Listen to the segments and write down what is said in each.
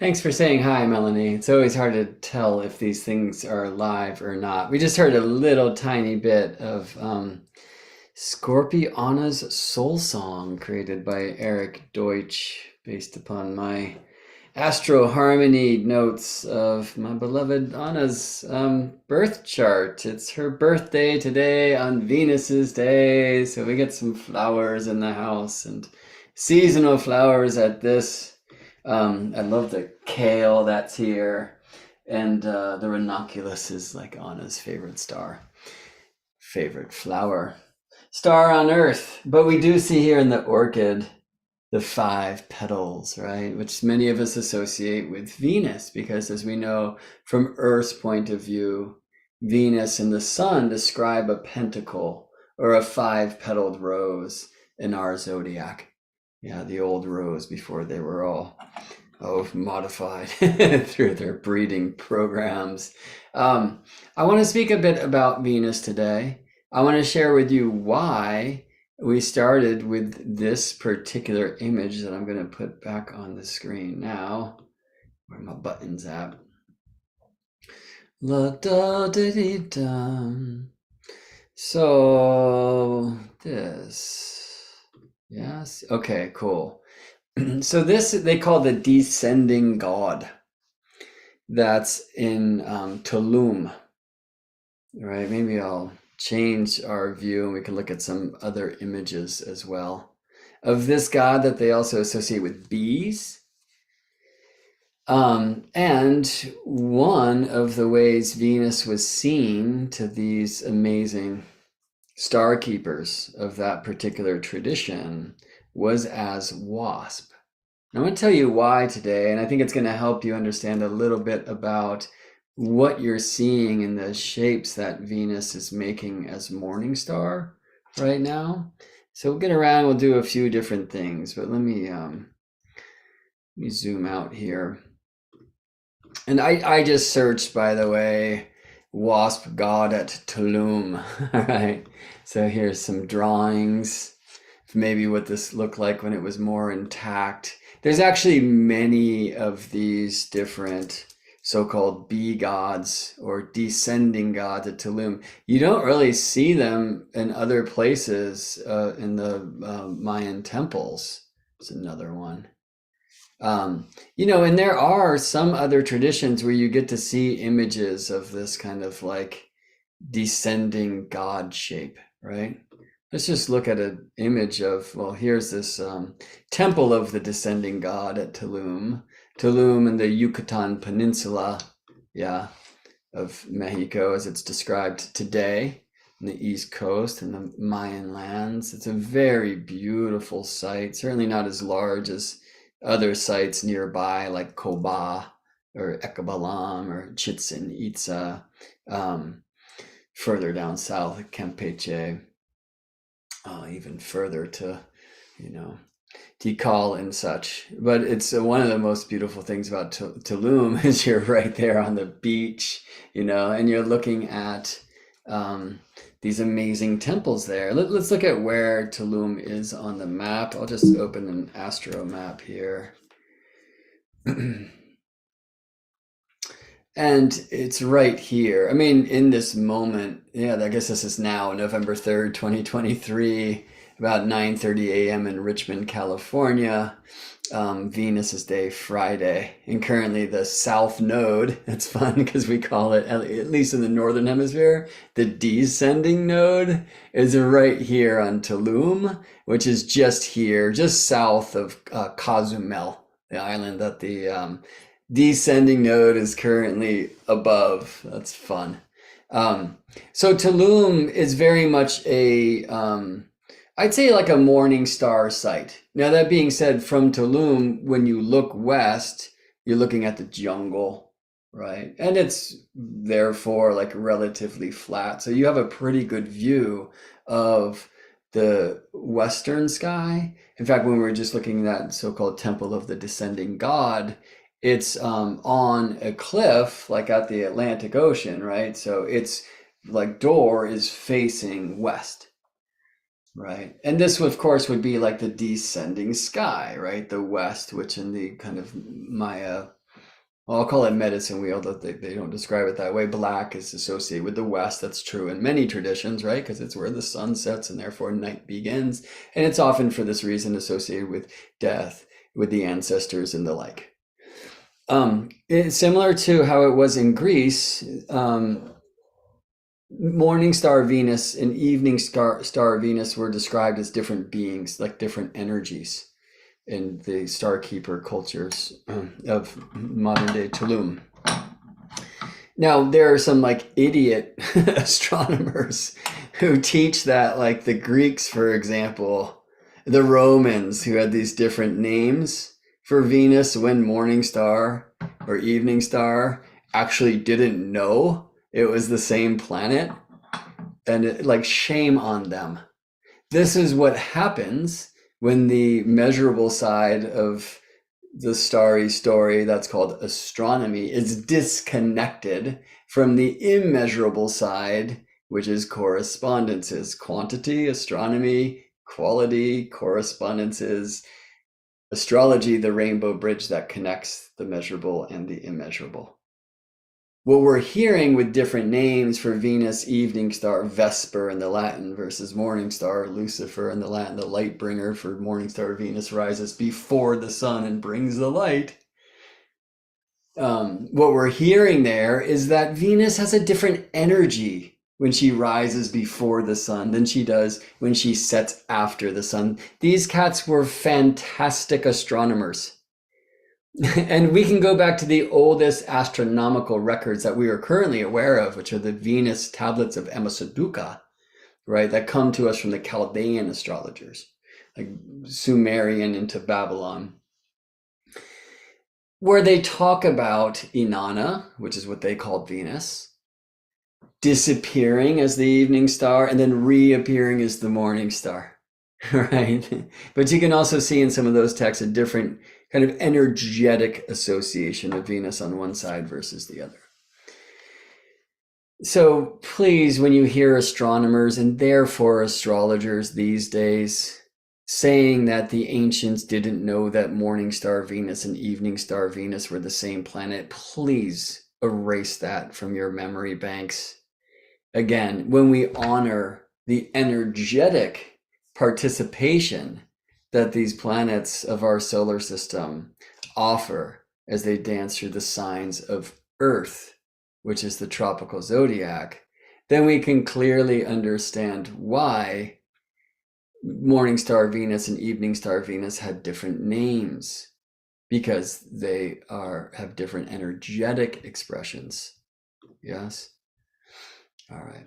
Thanks for saying hi, Melanie. It's always hard to tell if these things are live or not. We just heard a little tiny bit of Scorpiana's Soul Song, created by Eric Deutsch, based upon my astro harmony notes of my beloved Anna's birth chart. It's her birthday today on Venus's day, so we get some flowers in the house and seasonal flowers at this. I love the kale that's here, and the ranunculus is like Anna's favorite star, favorite flower, star on Earth. But we do see here in the orchid the 5 petals, right? Which many of us associate with Venus, because as we know from Earth's point of view, Venus and the sun describe a pentacle or a 5-petaled rose in our zodiac. Yeah, the old rose before they were all modified through their breeding programs. I want to speak a bit about Venus today. I want to share with you why we started with this particular image that I'm going to put back on the screen now. Where are my buttons at? La da da dee dum. So this, yes, okay, cool. So this they call the descending god. That's in Tulum, right? Maybe I'll change our view and we can look at some other images as well of this god that they also associate with bees. And one of the ways Venus was seen to these amazing star keepers of that particular tradition was as wasp. I'm going to tell you why today, and I think it's going to help you understand a little bit about what you're seeing in the shapes that Venus is making as morning star right now. So we'll get around, we'll do a few different things, but let me zoom out here. And I just searched, by the way, wasp god at Tulum. All right. So here's some drawings, maybe what this looked like when it was more intact. There's actually many of these different so-called bee gods or descending gods at Tulum. You don't really see them in other places in the Mayan temples. It's another one. And there are some other traditions where you get to see images of this kind of like descending god shape, right? Let's just look at an image of, well, here's this temple of the descending god at Tulum. Tulum in the Yucatan Peninsula, yeah, of Mexico as it's described today on the East Coast and the Mayan lands. It's a very beautiful site, certainly not as large as other sites nearby like Coba or Ekabalam or Chichen Itza. further down south, Campeche, even further to, you know, Tikal and such. But it's one of the most beautiful things about Tulum is you're right there on the beach, and you're looking at um, these amazing temples there. Let's look at where Tulum is on the map. I'll just open an astro map here. And it's right here. I mean, in this moment, yeah, I guess this is now November 3rd, 2023, about 9:30 a.m. in Richmond, California. Venus's Day, Friday, and currently the South Node. It's fun because we call it, at least in the Northern Hemisphere, the descending node is right here on Tulum, which is just here, just south of Cozumel, the island that the descending node is currently above. That's fun. So Tulum is very much I'd say like a morning star site. Now, that being said, from Tulum, when you look west, you're looking at the jungle, right? And it's therefore like relatively flat. So you have a pretty good view of the western sky. In fact, when we were just looking at that so-called Temple of the Descending God, it's on a cliff, like at the Atlantic Ocean, right? So it's like door is facing west. Right. And this, of course, would be like the descending sky, right? The west, which in the kind of Maya, well, I'll call it medicine wheel, that they don't describe it that way. Black is associated with the west. That's true in many traditions, right? Because it's where the sun sets and therefore night begins. And it's often for this reason associated with death, with the ancestors and the like. It's similar to how it was in Greece. Morning star Venus and evening star Venus were described as different beings, like different energies in the starkeeper cultures of modern day Tulum. Now, there are some like idiot astronomers who teach that, like the Greeks, for example, the Romans, who had these different names for Venus when morning star or evening star, actually didn't know it was the same planet, and like shame on them. This is what happens when the measurable side of the starry story, that's called astronomy, is disconnected from the immeasurable side, which is correspondences. Quantity, astronomy, quality, correspondences, astrology, the rainbow bridge that connects the measurable and the immeasurable. What we're hearing with different names for Venus, evening star, Vesper in the Latin, versus morning star, Lucifer in the Latin, the light bringer. For morning star, Venus rises before the sun and brings the light. What we're hearing there is that Venus has a different energy when she rises before the sun than she does when she sets after the sun. These cats were fantastic astronomers. And we can go back to the oldest astronomical records that we are currently aware of, which are the Venus tablets of Amasuduka, right? That come to us from the Chaldean astrologers, like Sumerian into Babylon, where they talk about Inanna, which is what they called Venus, disappearing as the evening star and then reappearing as the morning star, right? But you can also see in some of those texts a different kind of energetic association of Venus on one side versus the other. So please, when you hear astronomers and therefore astrologers these days saying that the ancients didn't know that morning star Venus and evening star Venus were the same planet, please erase that from your memory banks. Again, when we honor the energetic participation that these planets of our solar system offer as they dance through the signs of Earth, which is the tropical zodiac, then we can clearly understand why morning star Venus and evening star Venus had different names, because they have different energetic expressions. Yes? All right.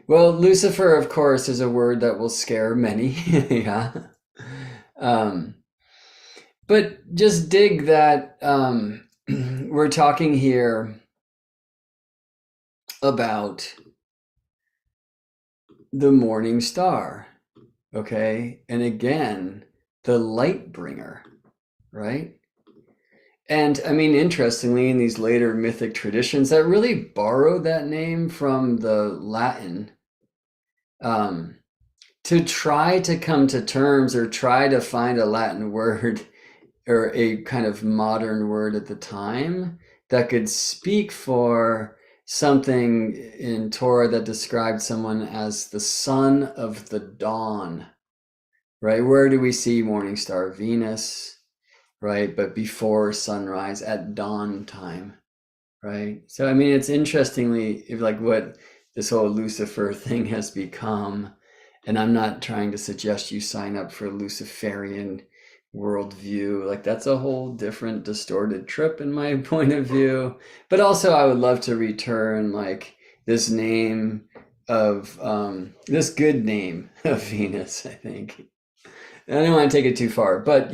Well, Lucifer, of course, is a word that will scare many. Yeah. But just dig that we're talking here about the morning star, okay? And again, the light bringer, right? And I mean, interestingly, in these later mythic traditions that really borrowed that name from the Latin, um, to try to come to terms or try to find a Latin word or a kind of modern word at the time that could speak for something in Torah that described someone as the son of the dawn, right? Where do we see morning star? Venus, right? But before sunrise at dawn time, right? So, I mean, it's interestingly like what this whole Lucifer thing has become. And I'm not trying to suggest you sign up for Luciferian worldview. Like, that's a whole different distorted trip in my point of view. But also, I would love to return like this name of this good name of Venus, I think. I don't want to take it too far, but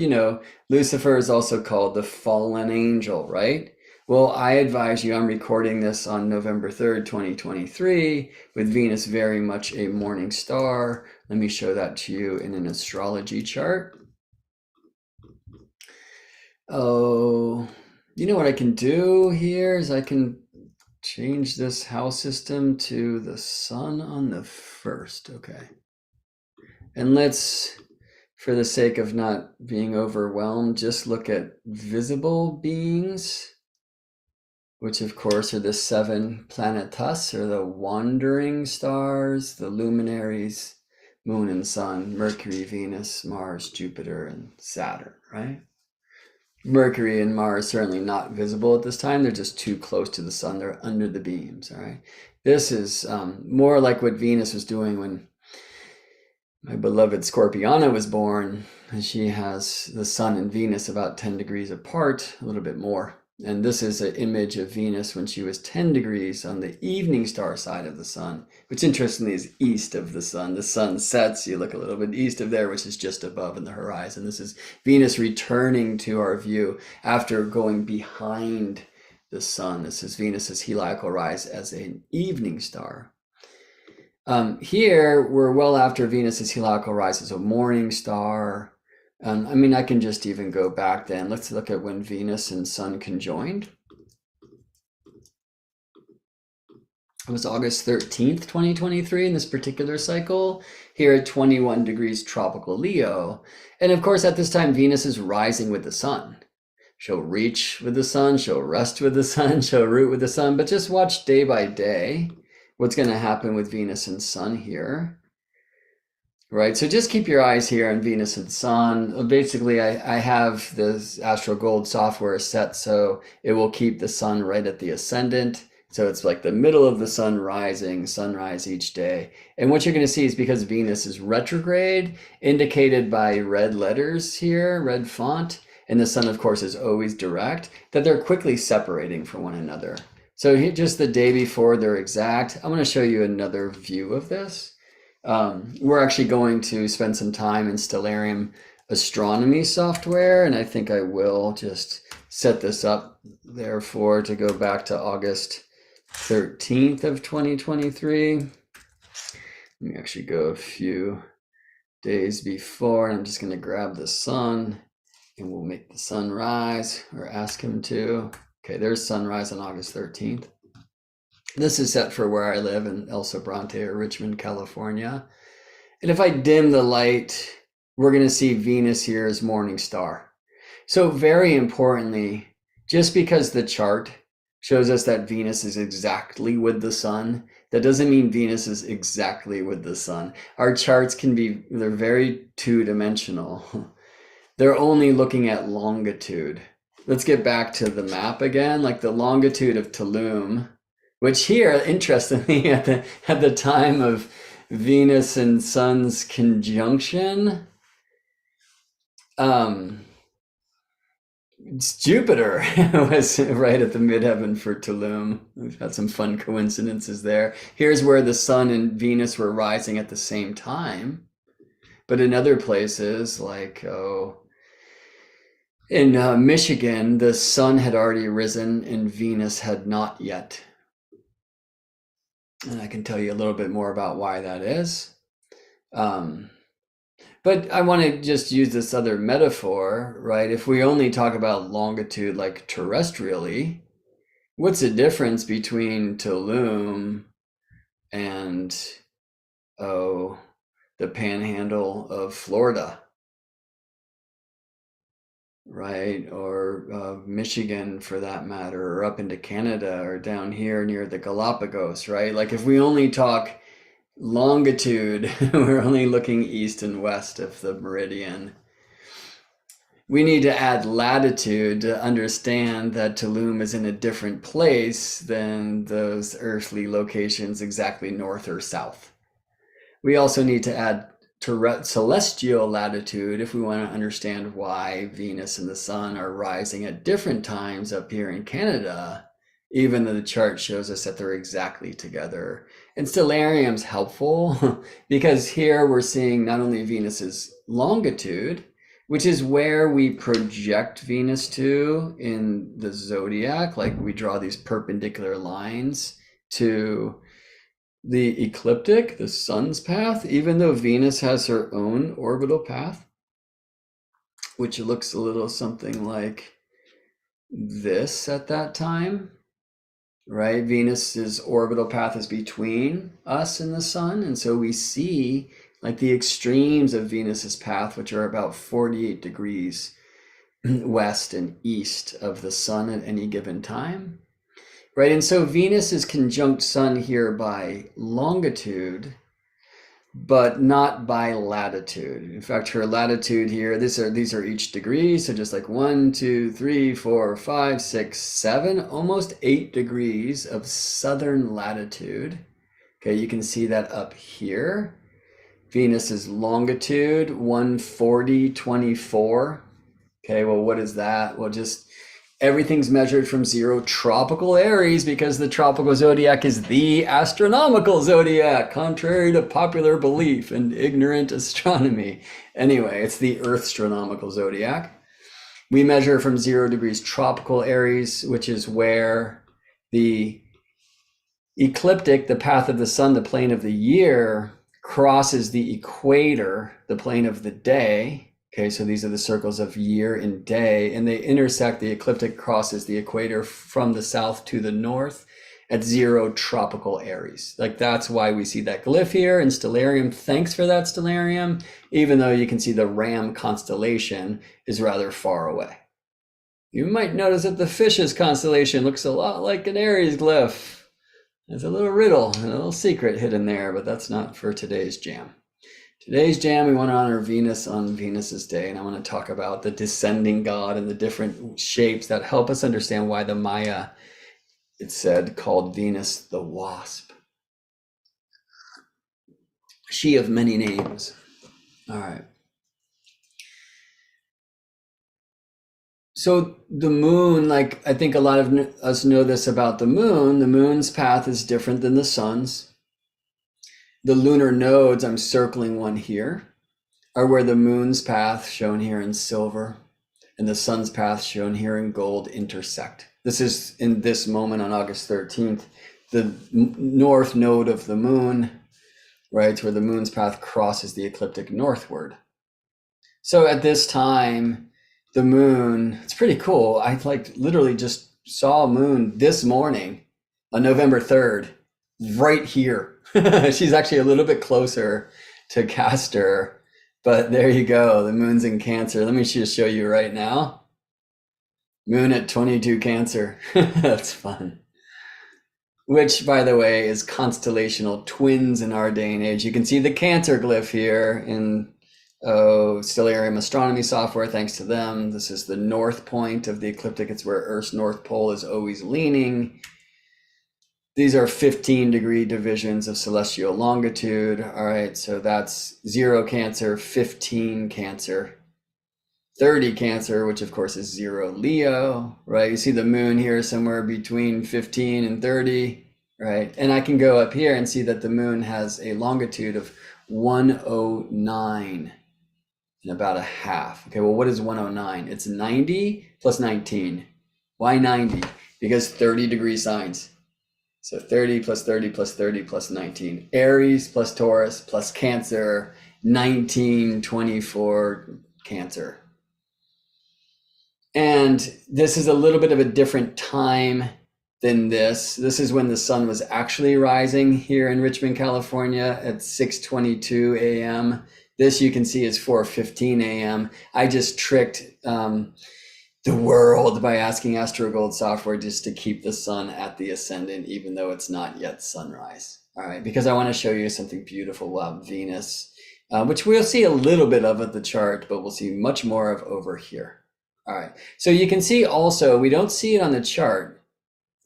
Lucifer is also called the fallen angel, right? Well, I advise you, I'm recording this on November 3rd, 2023, with Venus very much a morning star. Let me show that to you in an astrology chart. Oh, you know what I can do here is I can change this house system to the sun on the 1st, okay? And let's, for the sake of not being overwhelmed, just look at visible beings, which of course are the 7 planetas, or the wandering stars, the luminaries, moon and sun, Mercury, Venus, Mars, Jupiter, and Saturn, right? Mercury and Mars certainly not visible at this time. They're just too close to the sun. They're under the beams, all right? This is more like what Venus was doing when my beloved Scorpiana was born. She has the sun and Venus about 10 degrees apart, a little bit more. And this is an image of Venus when she was 10 degrees on the evening star side of the sun, which interestingly is east of the sun. The sun sets, you look a little bit east of there, which is just above in the horizon. This is Venus returning to our view after going behind the sun. This is Venus's heliacal rise as an evening star. Here, we're well after Venus's heliacal rise as a morning star. I mean, I can just even go back then. Let's look at when Venus and Sun conjoined. It was August 13th, 2023 in this particular cycle, here at 21 degrees tropical Leo. And of course, at this time, Venus is rising with the sun. She'll reach with the sun, she'll rest with the sun, she'll root with the sun, but just watch day by day what's going to happen with Venus and Sun here. Right, so just keep your eyes here on Venus and Sun. Basically, I have this Astro Gold software set so it will keep the sun right at the ascendant. So it's like the middle of the sun rising, sunrise each day. And what you're going to see is because Venus is retrograde, indicated by red letters here, red font, and the sun, of course, is always direct, that they're quickly separating from one another. So just the day before they're exact, I'm going to show you another view of this. We're actually going to spend some time in Stellarium astronomy software, and I think I will just set this up, therefore, to go back to August 13th of 2023. Let me actually go a few days before, and I'm just going to grab the sun, and we'll make the sun rise, or ask him to. Okay, there's sunrise on August 13th. This is set for where I live in El Sobrante or Richmond, California. And if I dim the light, we're going to see Venus here as morning star. So very importantly, just because the chart shows us that Venus is exactly with the sun, that doesn't mean Venus is exactly with the sun. Our charts they're very two-dimensional. They're only looking at longitude. Let's get back to the map again, like the longitude of Tulum, which here, interestingly, at the time of Venus and Sun's conjunction, Jupiter was right at the midheaven for Tulum. We've had some fun coincidences there. Here's where the Sun and Venus were rising at the same time. But in other places, like, in Michigan, the sun had already risen and Venus had not yet. And I can tell you a little bit more about why that is. Um, but I want to just use this other metaphor, right? If we only talk about longitude like terrestrially, what's the difference between Tulum and, oh, the panhandle of Florida, right? Or Michigan for that matter, or up into Canada, or down here near the Galapagos, right? Like if we only talk longitude, we're only looking east and west of the meridian. We need to add latitude to understand that Tulum is in a different place than those earthly locations exactly north or south. We also need to add celestial latitude if we want to understand why Venus and the Sun are rising at different times up here in Canada, even though the chart shows us that they're exactly together. And stellarium's helpful because here we're seeing not only Venus's longitude, which is where we project Venus to in the zodiac, like we draw these perpendicular lines to the ecliptic, the sun's path, even though Venus has her own orbital path, which looks a little something like this at that time, right? Venus's orbital path is between us and the sun. And so we see like the extremes of Venus's path, which are about 48 degrees west and east of the sun at any given time. Right, and so Venus is conjunct Sun here by longitude, but not by latitude. In fact, her latitude here, these are each degrees, so just like 1, 2, 3, 4, 5, 6, 7, almost 8 degrees of southern latitude. Okay, you can see that up here. Venus's longitude, 140.24. Okay, well, what is that? Well, just everything's measured from 0 tropical Aries because the tropical zodiac is the astronomical zodiac, contrary to popular belief and ignorant astronomy. Anyway, it's the Earth-stronomical zodiac. We measure from 0 degrees tropical Aries, which is where the ecliptic, the path of the sun, the plane of the year, crosses the equator, the plane of the day. Okay, so these are the circles of year and day, and they intersect. The ecliptic crosses the equator from the south to the north at 0 tropical Aries. Like that's why we see that glyph here in stellarium. Thanks for that, stellarium, even though you can see the Ram constellation is rather far away. You might notice that the Fishes constellation looks a lot like an Aries glyph. There's a little riddle, a little secret hidden there, but that's not for today's jam. Today's jam, we want to honor Venus on Venus's day, and I want to talk about the descending god and the different shapes that help us understand why the Maya, it said, called Venus the wasp. She of many names. All right. So the moon, like I think a lot of us know this about the moon's path is different than the sun's. The lunar nodes, I'm circling one here, are where the moon's path, shown here in silver, and the sun's path, shown here in gold, intersect. This is in this moment on August 13th, the north node of the moon, right, where the moon's path crosses the ecliptic northward. So at this time, the moon, it's pretty cool. I like literally just saw a moon this morning on November 3rd, right here. She's actually a little bit closer to Castor, but there you go. The moon's in Cancer. Let me just show you right now. Moon at 22 Cancer. That's fun. Which, by the way, is constellational twins in our day and age. You can see the Cancer glyph here in stellarium astronomy software. Thanks to them. This is the north point of the ecliptic. It's where Earth's north pole is always leaning. These are 15-degree divisions of celestial longitude. All right, so that's 0 Cancer, 15 Cancer, 30 Cancer, which of course is 0 Leo, right? You see the moon here somewhere between 15 and 30, right? And I can go up here and see that the moon has a longitude of 109 and about a half. Okay, well, what is 109? It's 90 plus 19. Why 90? Because 30-degree signs. So 30 plus 30 plus 30 plus 19. Aries plus Taurus plus Cancer, 19, 24, Cancer. And this is a little bit of a different time than this. This is when the sun was actually rising here in Richmond, California at 6:22 a.m. This you can see is 4:15 a.m. I just tricked the world by asking AstroGold software just to keep the sun at the ascendant, even though it's not yet sunrise. All right, because I want to show you something beautiful about Venus, which we'll see a little bit of at the chart, but we'll see much more of over here. All right, so you can see also, we don't see it on the chart,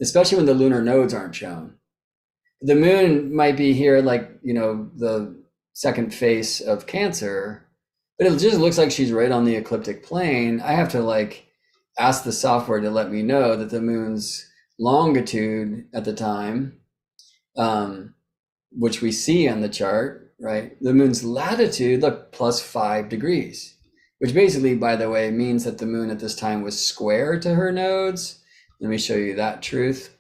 especially when the lunar nodes aren't shown. The moon might be here like, you know, the second face of Cancer, but it just looks like she's right on the ecliptic plane. I have to like ask the software to let me know that the moon's longitude at the time, which we see on the chart, right? The moon's latitude, look, plus 5 degrees. Which basically, by the way, means that the moon at this time was square to her nodes. Let me show you that truth.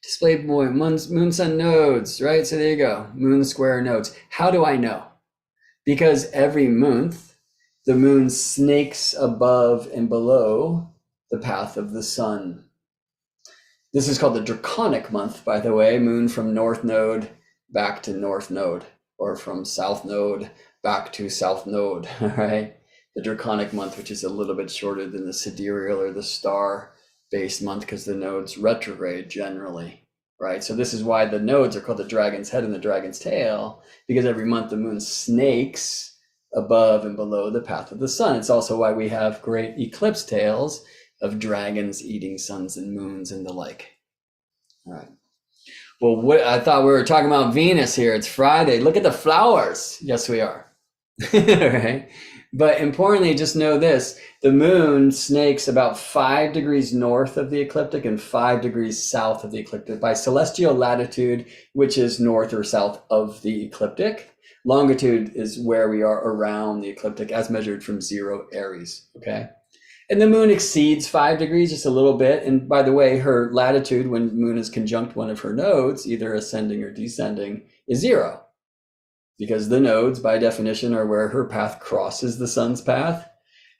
Displayed moon sun nodes, right? So there you go, moon square nodes. How do I know? Because every month, the moon snakes above and below the path of the sun. This is called the draconic month, by the way, moon from north node back to north node, or from south node back to south node, all right? The draconic month, which is a little bit shorter than the sidereal or the star-based month because the nodes retrograde generally, right? So this is why the nodes are called the dragon's head and the dragon's tail, because every month the moon snakes above and below the path of the sun. It's also why we have great eclipse tales of dragons eating suns and moons and the like. All right. Well, I thought we were talking about Venus here. It's Friday. Look at the flowers. Yes, we are. Right? But importantly, just know this. The moon snakes about 5 degrees north of the ecliptic and 5 degrees south of the ecliptic by celestial latitude, which is north or south of the ecliptic. Longitude is where we are around the ecliptic as measured from 0 Aries, okay? And the moon exceeds 5 degrees just a little bit. And by the way, her latitude when the moon is conjunct one of her nodes, either ascending or descending, is 0. Because the nodes, by definition, are where her path crosses the sun's path.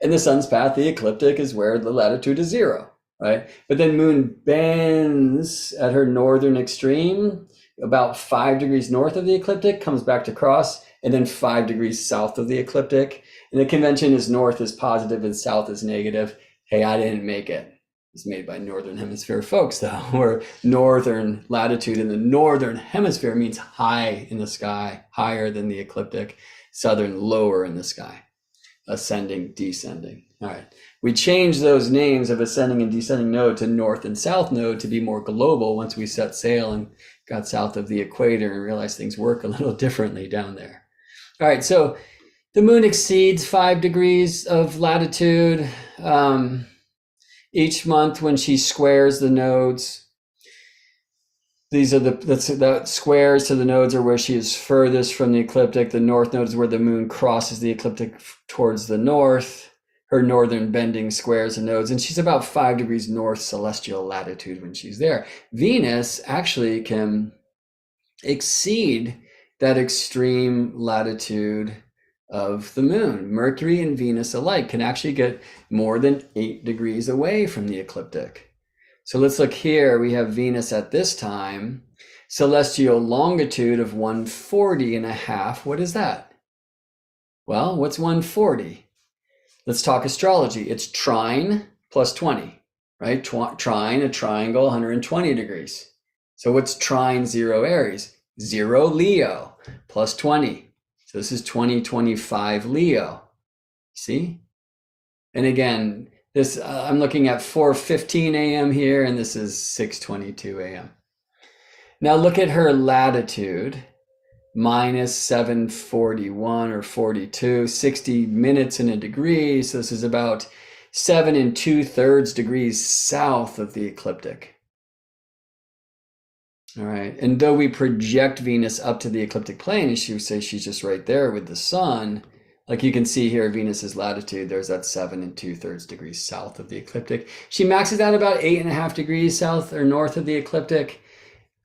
And the sun's path, the ecliptic, is where the latitude is 0, right? But then moon bends at her northern extreme, about 5 degrees north of the ecliptic, comes back to cross, and then 5 degrees south of the ecliptic. And the convention is north is positive and south is negative. Hey, I didn't make it. It's made by Northern Hemisphere folks, though, where northern latitude in the Northern Hemisphere means high in the sky, higher than the ecliptic, southern lower in the sky, ascending, descending. All right. We changed those names of ascending and descending node to north and south node to be more global once we set sail and got south of the equator and realized things work a little differently down there. All right. So the moon exceeds 5 degrees of latitude. Each month when she squares the nodes, these are the squares to the nodes are where she is furthest from the ecliptic. The north node is where the moon crosses the ecliptic towards the north. Her northern bending squares the nodes, and she's about 5 degrees north celestial latitude when she's there. Venus actually can exceed that extreme latitude of the moon. Mercury and Venus alike can actually get more than 8 degrees away from the ecliptic. So let's look here. We have Venus at this time, celestial longitude of 140.5. What is that? Well, what's 140? Let's talk astrology. It's trine plus 20, right? Trine, a triangle, 120 degrees. So what's trine 0 Aries? 0 Leo plus 20. So this is 2025 Leo, see? And again, this I'm looking at 4:15 a.m. here, and this is 6:22 a.m. Now look at her latitude, minus 741 or 42, 60 minutes in a degree. So this is about 7 2/3 degrees south of the ecliptic. All right, and though we project Venus up to the ecliptic plane, as you say, she's just right there with the sun, Like you can see here, Venus's latitude, there's that 7 2/3 degrees south of the ecliptic. She maxes out about 8.5 degrees south or north of the ecliptic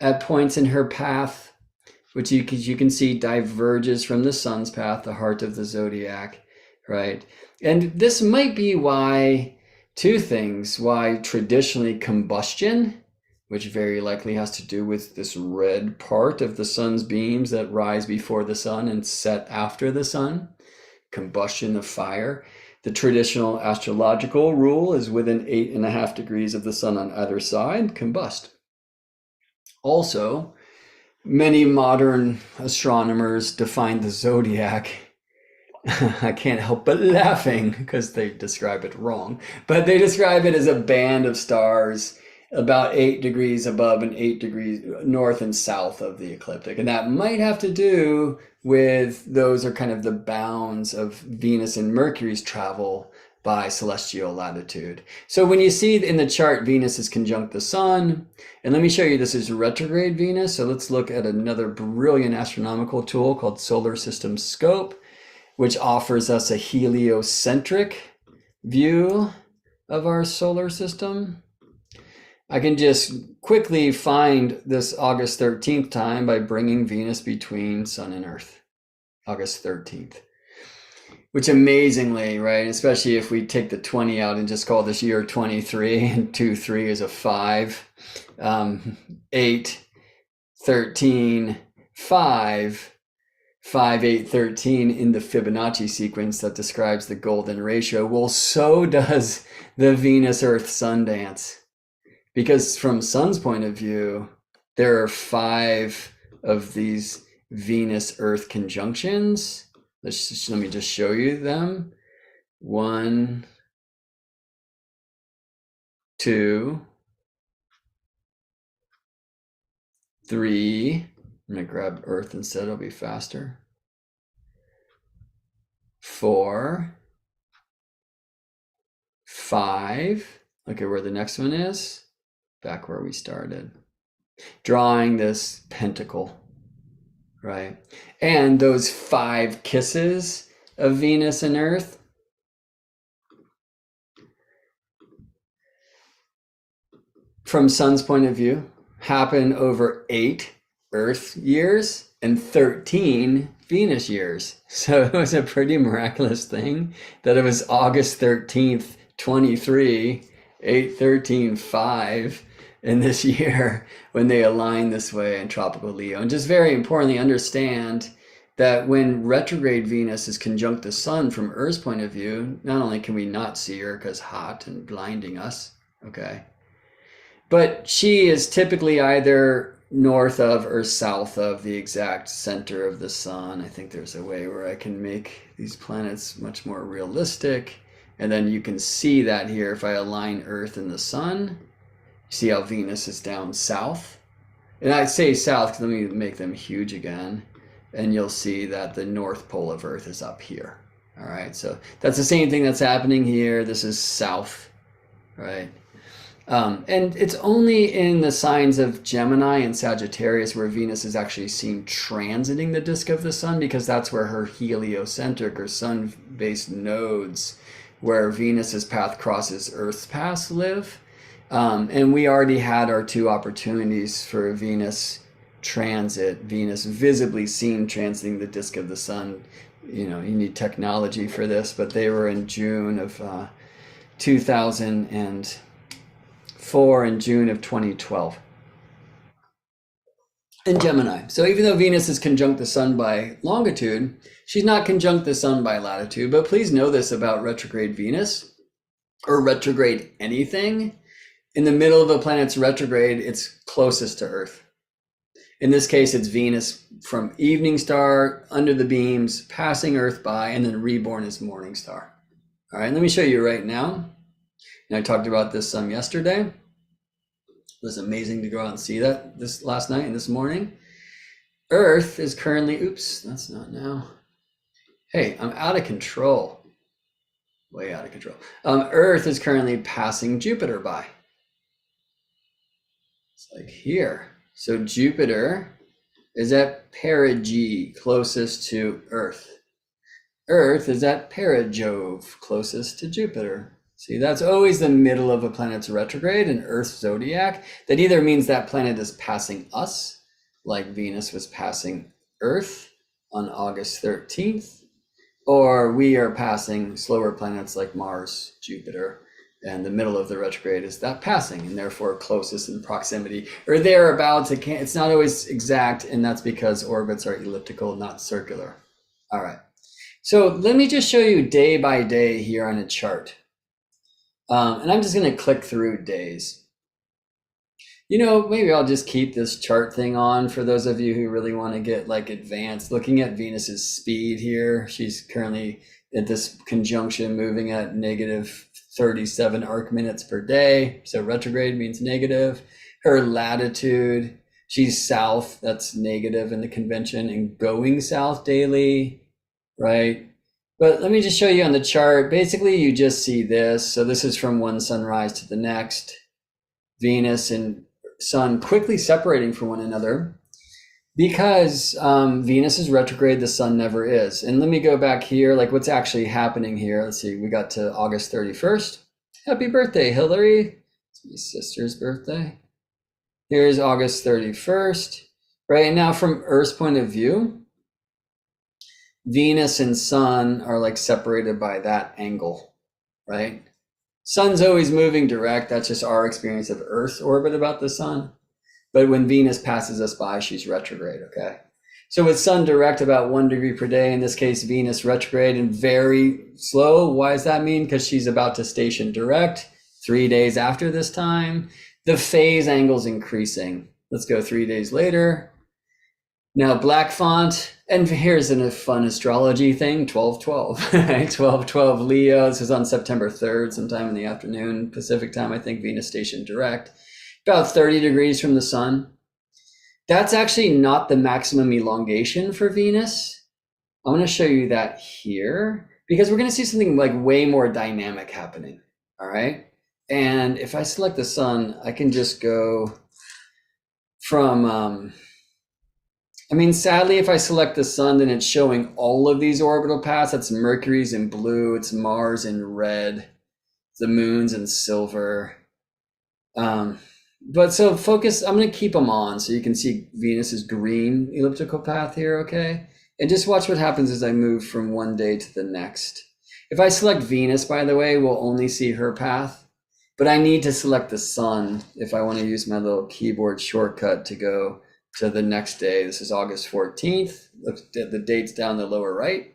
at points in her path, which you can see diverges from the sun's path, the heart of the zodiac, right? And this might be why, two things, why traditionally combustion, which very likely has to do with this red part of the sun's beams that rise before the sun and set after the sun, combustion of fire. The traditional astrological rule is within 8.5 degrees of the sun on either side, combust. Also, many modern astronomers define the zodiac. I can't help but laughing because they describe it wrong, but they describe it as a band of stars about 8 degrees above and 8 degrees north and south of the ecliptic. And that might have to do with those are kind of the bounds of Venus and Mercury's travel by celestial latitude. So when you see in the chart, Venus is conjunct the sun, and let me show you, this is retrograde Venus. So let's look at another brilliant astronomical tool called Solar System Scope, which offers us a heliocentric view of our solar system. I can just quickly find this August 13th time by bringing Venus between Sun and Earth, August 13th. Which amazingly, right, especially if we take the 20 out and just call this year 23, and 2, 3 is a 5, 8, 13, 5, 5, 8, 13 in the Fibonacci sequence that describes the golden ratio. Well, so does the Venus-Earth-Sun dance. Because from Sun's point of view, there are 5 of these Venus-Earth conjunctions. Let me just show you them. 1, 2, 3. I'm going to grab Earth instead, it'll be faster. 4, 5. Look at where the next one is. Back where we started. Drawing this pentacle, right? And those 5 kisses of Venus and Earth, from Sun's point of view, happen over 8 Earth years and 13 Venus years. So it was a pretty miraculous thing that it was August 13th, 23, 8, 13, 5 in this year when they align this way in tropical Leo. And just very importantly, understand that when retrograde Venus is conjunct the sun from Earth's point of view, not only can we not see her because hot and blinding us, okay, but she is typically either north of or south of the exact center of the sun. I think there's a way where I can make these planets much more realistic. And then you can see that here if I align Earth and the sun. See how Venus is down south? And I say south because let me make them huge again. And you'll see that the North Pole of Earth is up here. All right, so that's the same thing that's happening here. This is south, right? And it's only in the signs of Gemini and Sagittarius where Venus is actually seen transiting the disk of the sun, because that's where her heliocentric or sun-based nodes, where Venus's path crosses Earth's path, live. And we already had our 2 opportunities for Venus transit, Venus visibly seen transiting the disk of the sun. You know, you need technology for this, but they were in June of 2004 and June of 2012 in Gemini. So even though Venus is conjunct the sun by longitude, she's not conjunct the sun by latitude. But please know this about retrograde Venus, or retrograde anything. In the middle of a planet's retrograde, it's closest to Earth. In this case, it's Venus from evening star, under the beams, passing Earth by, and then reborn as morning star. All right, let me show you right now. And I talked about this some yesterday. It was amazing to go out and see that this last night and this morning. Earth is currently, oops, that's not now. Hey, I'm out of control. Way out of control. Earth is currently passing Jupiter by. It's like here. So Jupiter is at perigee, closest to Earth. Earth is at perigove, closest to Jupiter. See, that's always the middle of a planet's retrograde in Earth's zodiac. That either means that planet is passing us, like Venus was passing Earth on August 13th, or we are passing slower planets like Mars, Jupiter, and the middle of the retrograde is that passing, and therefore closest in proximity, or thereabouts. It's not always exact, and that's because orbits are elliptical, not circular. All right. So let me just show you day by day here on a chart. And I'm just going to click through days. You know, maybe I'll just keep this chart thing on for those of you who really want to get like advanced. Looking at Venus's speed here, she's currently at this conjunction moving at negative 37 arc minutes per day. So retrograde means negative. Her latitude, she's south, that's negative in the convention, and going south daily, right? But let me just show you on the chart. Basically, you just see this. So this is from one sunrise to the next. Venus and Sun quickly separating from one another because Venus is retrograde, the Sun never is. And let me go back here, like what's actually happening here. Let's see, we got to August 31st. Happy birthday, Hillary. It's my sister's birthday. Here's August 31st, right? And now from Earth's point of view, Venus and Sun are like separated by that angle, right? Sun's always moving direct. That's just our experience of Earth's orbit about the Sun. But when Venus passes us by, she's retrograde, okay? So with Sun direct about 1 degree per day, in this case, Venus retrograde and very slow. Why does that mean? Because she's about to station direct 3 days after this time. The phase angle's increasing. Let's go 3 days later. Now black font, and here's a fun astrology thing, 12-12, right? 12-12 Leo. This is on September 3rd, sometime in the afternoon, Pacific time, I think, Venus stationed direct. About 30 degrees from the Sun. That's actually not the maximum elongation for Venus. I'm going to show you that here, because we're going to see something like way more dynamic happening, all right? And if I select the Sun, I can just go from... sadly, if I select the Sun, then it's showing all of these orbital paths. That's Mercury's in blue, it's Mars in red, the moon's in silver. But so focus, I'm going to keep them on so you can see Venus's green elliptical path here, okay? And just watch what happens as I move from one day to the next. If I select Venus, by the way, we'll only see her path. But I need to select the Sun if I want to use my little keyboard shortcut to go to the next day. This is August 14th. Look at the dates down the lower right.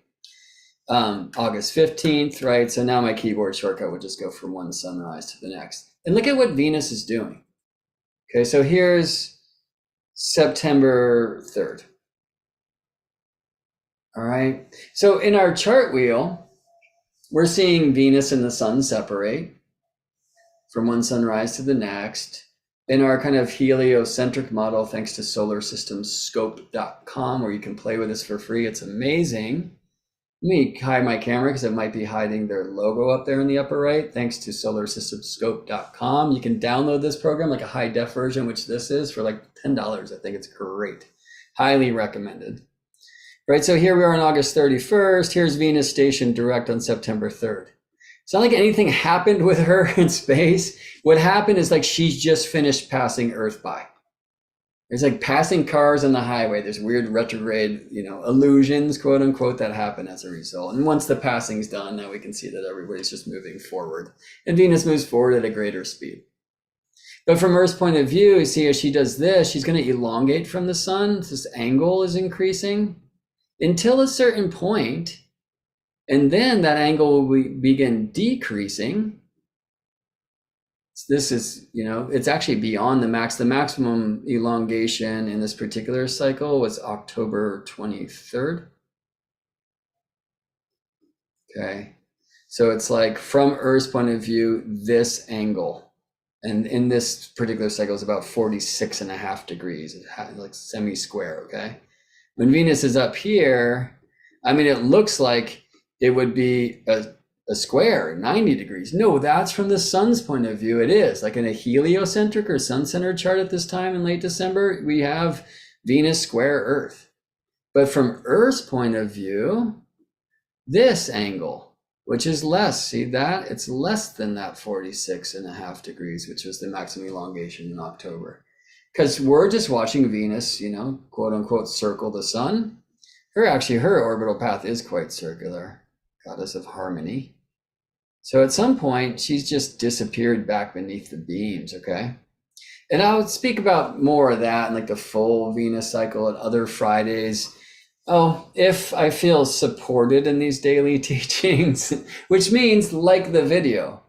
August 15th, right? So now my keyboard shortcut would just go from one sunrise to the next. And look at what Venus is doing. Okay, so here's September 3rd. All right, so in our chart wheel, we're seeing Venus and the Sun separate from one sunrise to the next. In our kind of heliocentric model, thanks to solarsystemscope.com, where you can play with this for free, it's amazing. Let me hide my camera because it might be hiding their logo up there in the upper right. Thanks to solarsystemscope.com. You can download this program, like a high def version, which this is, for like $10. I think it's great. Highly recommended. Right, so here we are on August 31st. Here's Venus stationed direct on September 3rd. It's not like anything happened with her in space. What happened is like she's just finished passing Earth by. There's like passing cars on the highway. There's weird retrograde, illusions, quote unquote, that happen as a result. And once the passing's done, now we can see that everybody's just moving forward. And Venus moves forward at a greater speed. But from Earth's point of view, you see as she does this, she's going to elongate from the Sun. This angle is increasing until a certain point. And then that angle will begin decreasing. This is, it's actually beyond the max. The maximum elongation in this particular cycle was October 23rd. Okay. So it's like from Earth's point of view, this angle. And in this particular cycle is about 46.5 degrees, like semi-square, okay? When Venus is up here, it looks like it would be a square, 90 degrees. No, that's from the Sun's point of view. It is like in a heliocentric or sun-centered chart at this time in late December, we have Venus square Earth. But from Earth's point of view, this angle, which is less. See that? It's less than that 46.5 degrees, which was the maximum elongation in October. Because we're just watching Venus, quote unquote, circle the sun. Her orbital path is quite circular, goddess of harmony. So at some point, she's just disappeared back beneath the beams, okay? And I'll speak about more of that in like the full Venus cycle and other Fridays. Oh, if I feel supported in these daily teachings, which means like the video,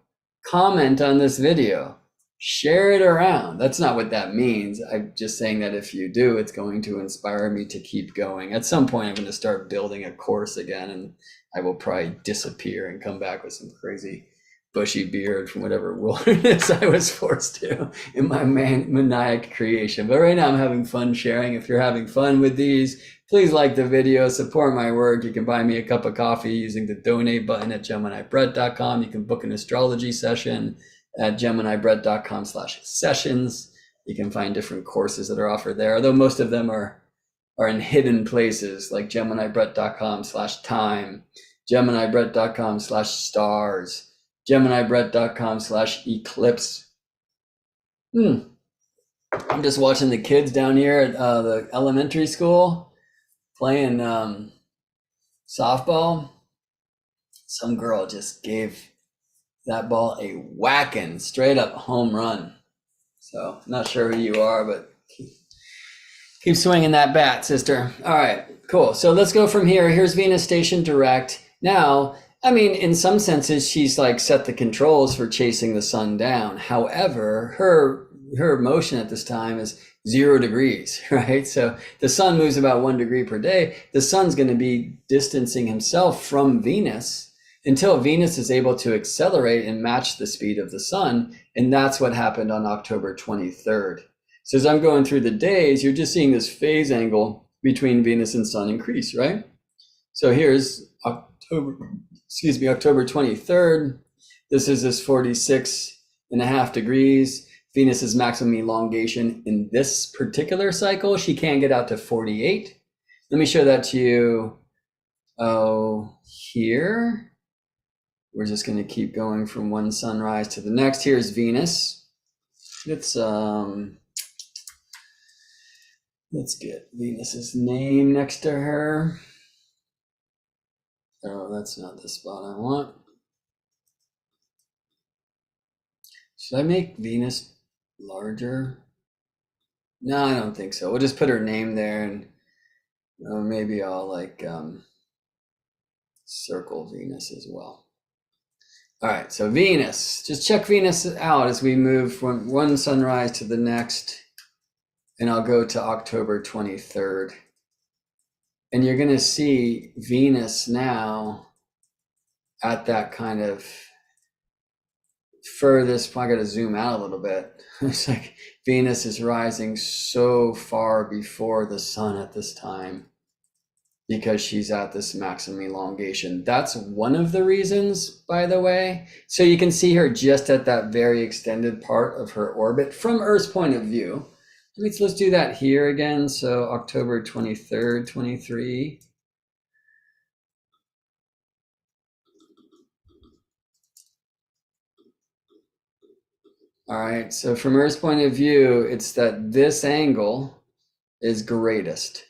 comment on this video, share it around. That's not what that means. I'm just saying that if you do, it's going to inspire me to keep going. At some point, I'm going to start building a course again, and I will probably disappear and come back with some crazy bushy beard from whatever wilderness I was forced to in my maniac creation. But right now I'm having fun sharing. If you're having fun with these, please like the video, support my work. You can buy me a cup of coffee using the donate button at GeminiBrett.com. You can book an astrology session at GeminiBrett.com/sessions. You can find different courses that are offered there, although most of them are in hidden places like GeminiBrett.com/time, GeminiBrett.com/stars, GeminiBrett.com/eclipse. I'm just watching the kids down here at the elementary school playing softball. Some girl just gave that ball a whacking, straight up home run. So not sure who you are, but keep swinging that bat, sister. All right, cool. So let's go from here. Here's Venus station direct. Now, I mean, in some senses, she's like set the controls for chasing the sun down. However, her motion at this time is 0 degrees, right? So the sun moves about 1 degree per day. The sun's going to be distancing himself from Venus until Venus is able to accelerate and match the speed of the sun. And that's what happened on October 23rd. So as I'm going through the days, you're just seeing this phase angle between Venus and sun increase, right? So here's October 23rd. This is this 46.5 degrees. Venus's maximum elongation in this particular cycle, she can get out to 48. Let me show that to you. Oh, here. We're just going to keep going from one sunrise to the next. Here's Venus. Let's get Venus's name next to her. Oh, that's not the spot I want. Should I make Venus larger? No, I don't think so. We'll just put her name there, and maybe I'll like circle Venus as well. All right, so Venus, just check Venus out as we move from one sunrise to the next, and I'll go to October 23rd. And you're gonna see Venus now at that kind of furthest, I gotta zoom out a little bit. It's like Venus is rising so far before the sun at this time because she's at this maximum elongation. That's one of the reasons, by the way. So you can see her just at that very extended part of her orbit from Earth's point of view. Let's do that here again. So October 23rd, 23. All right, so from Earth's point of view, it's that this angle is greatest.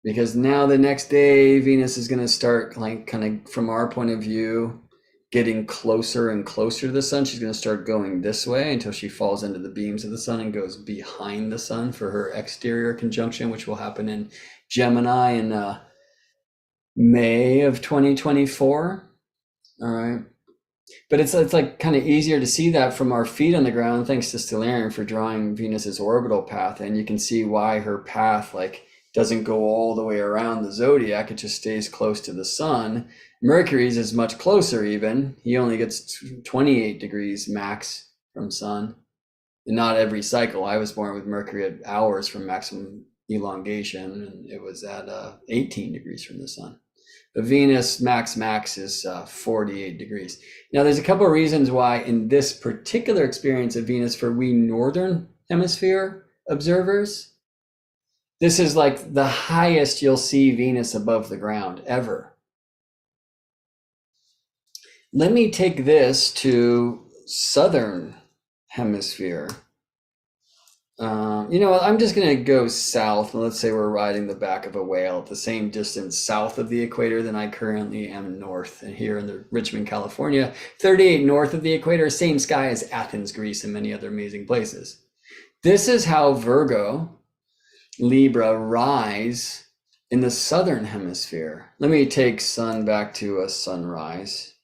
Because now the next day, Venus is going to start, like, kind of from our point of view, getting closer and closer to the sun. She's going to start going this way until she falls into the beams of the sun and goes behind the sun for her exterior conjunction, which will happen in Gemini in May of 2024. All right. But it's like kind of easier to see that from our feet on the ground, thanks to Stellarium for drawing Venus's orbital path. And you can see why her path, like, doesn't go all the way around the zodiac. It just stays close to the sun. Mercury's is much closer even. He only gets 28 degrees max from sun. And not every cycle. I was born with Mercury at hours from maximum elongation, and it was at 18 degrees from the sun. But Venus max is 48 degrees. Now there's a couple of reasons why in this particular experience of Venus for we Northern Hemisphere observers, this is like the highest you'll see Venus above the ground ever. Let me take this to southern hemisphere. You know what? I'm just going to go south. And let's say we're riding the back of a whale at the same distance south of the equator than I currently am north. And here in the Richmond, California, 38 north of the equator, same sky as Athens, Greece, and many other amazing places. This is how Virgo, Libra rise in the southern hemisphere. Let me take sun back to a sunrise.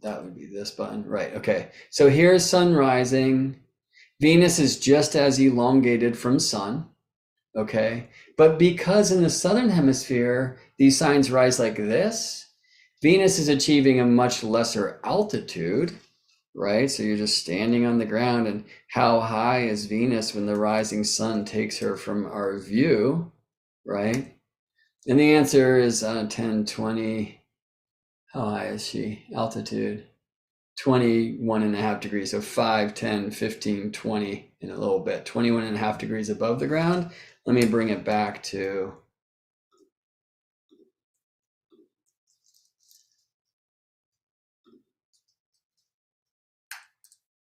That would be this button. Right. Okay. So here's sun rising. Venus is just as elongated from sun, okay? But because in the southern hemisphere, these signs rise like this, Venus is achieving a much lesser altitude, right? So you're just standing on the ground, and how high is Venus when the rising sun takes her from our view, right? And the answer is 10, 20, how high is she? Altitude. 21.5 degrees, so 5, 10, 15, 20 in a little bit, 21.5 degrees above the ground. Let me bring it back to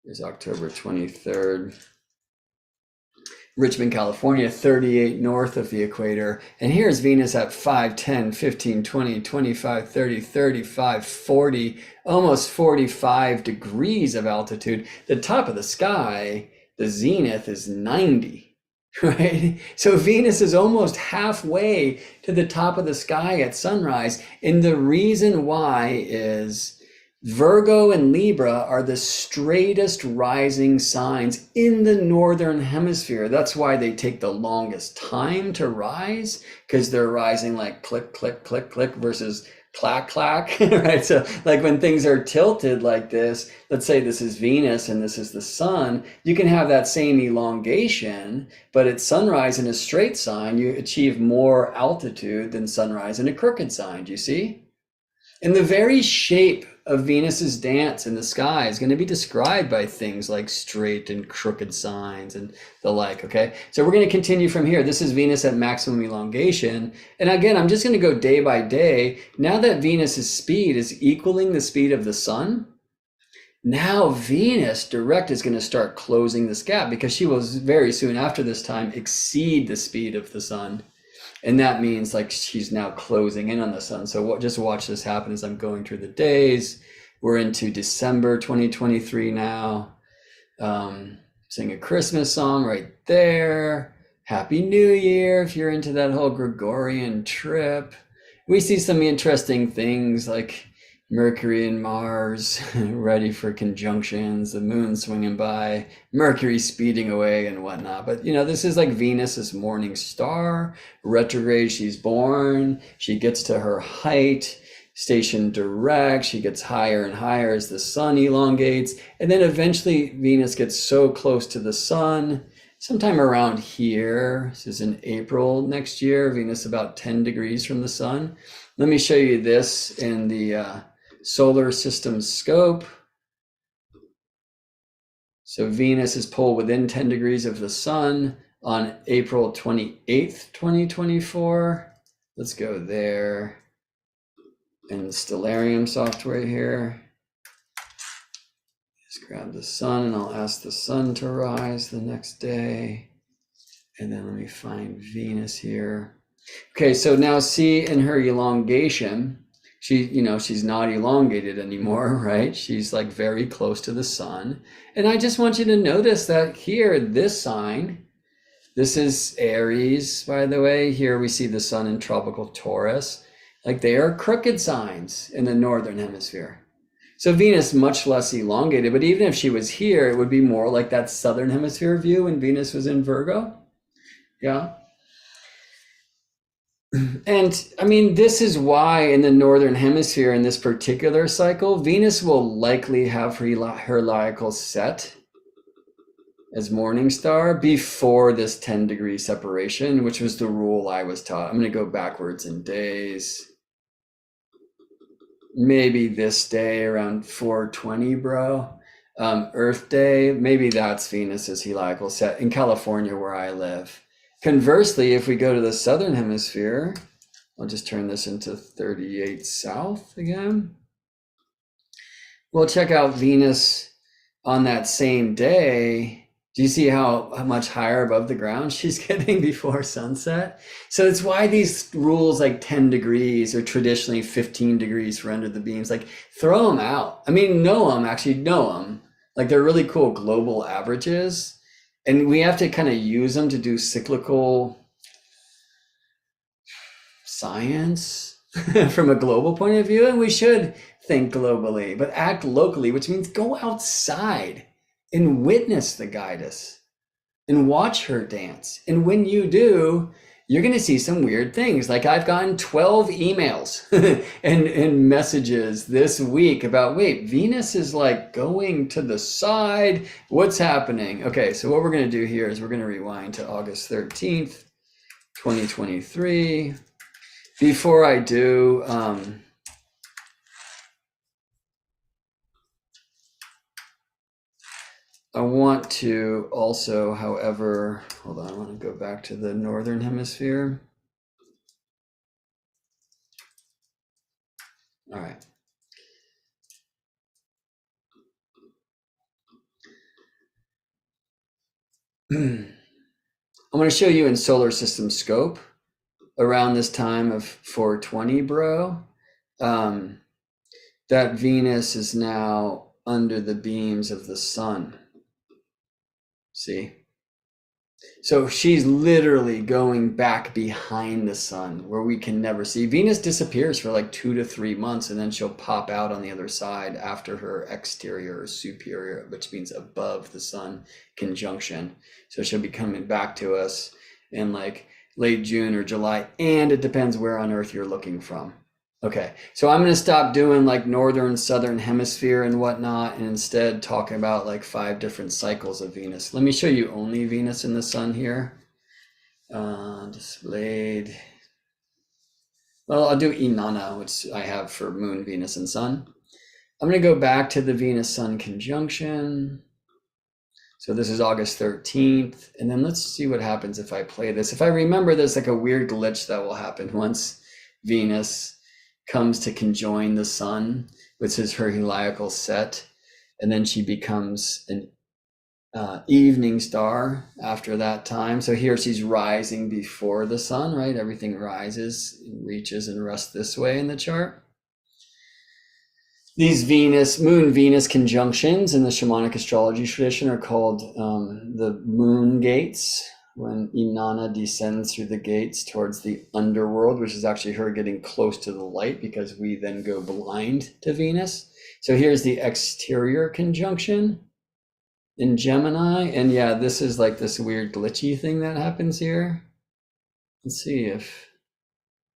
is October 23rd. Richmond, California, 38 north of the equator. And here's Venus at 5, 10, 15, 20, 25, 30, 35, 40, almost 45 degrees of altitude. The top of the sky, the zenith, is 90, right? So Venus is almost halfway to the top of the sky at sunrise. And the reason why is Virgo and Libra are the straightest rising signs in the northern hemisphere. That's why they take the longest time to rise, because they're rising like click, click, click, click versus clack, clack, right? So like when things are tilted like this, let's say this is Venus and this is the sun, you can have that same elongation, but at sunrise in a straight sign, you achieve more altitude than sunrise in a crooked sign. Do you see? And the very shape of Venus's dance in the sky is going to be described by things like straight and crooked signs and the like, okay? So we're going to continue from here. This is Venus at maximum elongation. And again, I'm just going to go day by day. Now that Venus's speed is equaling the speed of the sun, now Venus direct is going to start closing this gap, because she will very soon after this time exceed the speed of the sun. And that means like she's now closing in on the sun. So just watch this happen as I'm going through the days. We're into December 2023 now. Sing a Christmas song right there. Happy New Year if you're into that whole Gregorian trip. We see some interesting things like Mercury and Mars ready for conjunctions, the moon swinging by, Mercury speeding away and whatnot. But you know, this is like Venus's morning star, retrograde, she's born, she gets to her height, station direct, she gets higher and higher as the sun elongates, and then eventually Venus gets so close to the sun, sometime around here, this is in April next year, Venus about 10 degrees from the sun. Let me show you this in the solar system scope. So Venus is pulled within 10 degrees of the sun on April 28th, 2024. Let's go there. In the Stellarium software here. Just grab the sun and I'll ask the sun to rise the next day. And then let me find Venus here. Okay, so now see in her elongation, she's not elongated anymore, right? She's like very close to the sun. And I just want you to notice that here, this sign, this is Aries, by the way. Here we see the sun in tropical Taurus. Like they are crooked signs in the northern hemisphere. So Venus much less elongated, but even if she was here, it would be more like that southern hemisphere view when Venus was in Virgo. Yeah. And I mean, this is why in the northern hemisphere in this particular cycle, Venus will likely have her heliacal set as morning star before this 10-degree separation, which was the rule I was taught. I'm going to go backwards in days. Maybe this day around 420, bro. Earth Day, maybe that's Venus's heliacal set in California where I live. Conversely, if we go to the southern hemisphere, I'll just turn this into 38 south again. Well, check out Venus on that same day. Do you see how much higher above the ground she's getting before sunset? So it's why these rules like 10 degrees or traditionally 15 degrees for under the beams, like throw them out. I mean, actually know them. Like they're really cool global averages. And we have to kind of use them to do cyclical science from a global point of view, and we should think globally but act locally, which means go outside and witness the goddess and watch her dance. And when you do, you're going to see some weird things. Like I've gotten 12 emails and messages this week about, wait, Venus is like going to the side. What's happening? Okay, so what we're going to do here is we're going to rewind to August 13th, 2023. Before I do, I want to also, however, hold on, I want to go back to the Northern Hemisphere. All right. I'm going to show you in solar system scope around this time of 420, bro, that Venus is now under the beams of the sun. See? So she's literally going back behind the sun where we can never see. Venus disappears for like 2 to 3 months, and then she'll pop out on the other side after her exterior or superior, which means above the sun conjunction. So she'll be coming back to us in like late June or July, and it depends where on Earth you're looking from. Okay, so I'm going to stop doing like northern, southern hemisphere and whatnot, and instead talking about like 5 different cycles of Venus. Let me show you only Venus in the sun here. Displayed. Well, I'll do Inanna, which I have for Moon, Venus, and Sun. I'm going to go back to the Venus-Sun conjunction. So this is August 13th, and then let's see what happens if I play this. If I remember, there's like a weird glitch that will happen once Venus comes to conjoin the sun, which is her heliacal set, and then she becomes an evening star after that time. So here she's rising before the sun, right? Everything rises, reaches, and rests this way in the chart. These Moon Venus conjunctions in the shamanic astrology tradition are called the moon gates, when Inanna descends through the gates towards the underworld, which is actually her getting close to the light, because we then go blind to Venus. So here's the exterior conjunction in Gemini. And yeah, this is like this weird glitchy thing that happens here. Let's see if,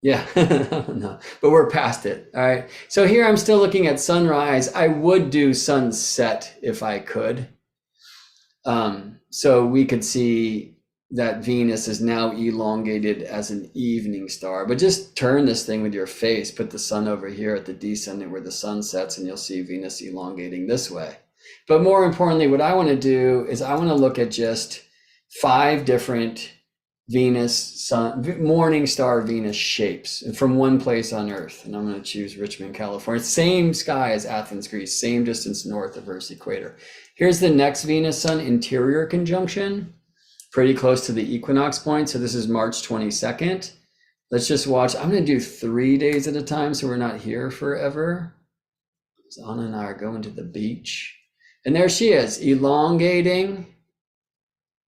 yeah, no, but we're past it. All right. So here I'm still looking at sunrise. I would do sunset if I could. So we could see that Venus is now elongated as an evening star, but just turn this thing with your face, put the sun over here at the descendant where the sun sets, and you'll see Venus elongating this way. But more importantly, what I want to do is I want to look at just 5 different Venus, sun, morning star Venus shapes from one place on Earth. And I'm going to choose Richmond, California. Same sky as Athens, Greece, same distance north of Earth's equator. Here's the next Venus Sun interior conjunction, pretty close to the equinox point. So this is March 22nd. Let's just watch. I'm going to do 3 days at a time, so we're not here forever. So Anna and I are going to the beach. And there she is, elongating,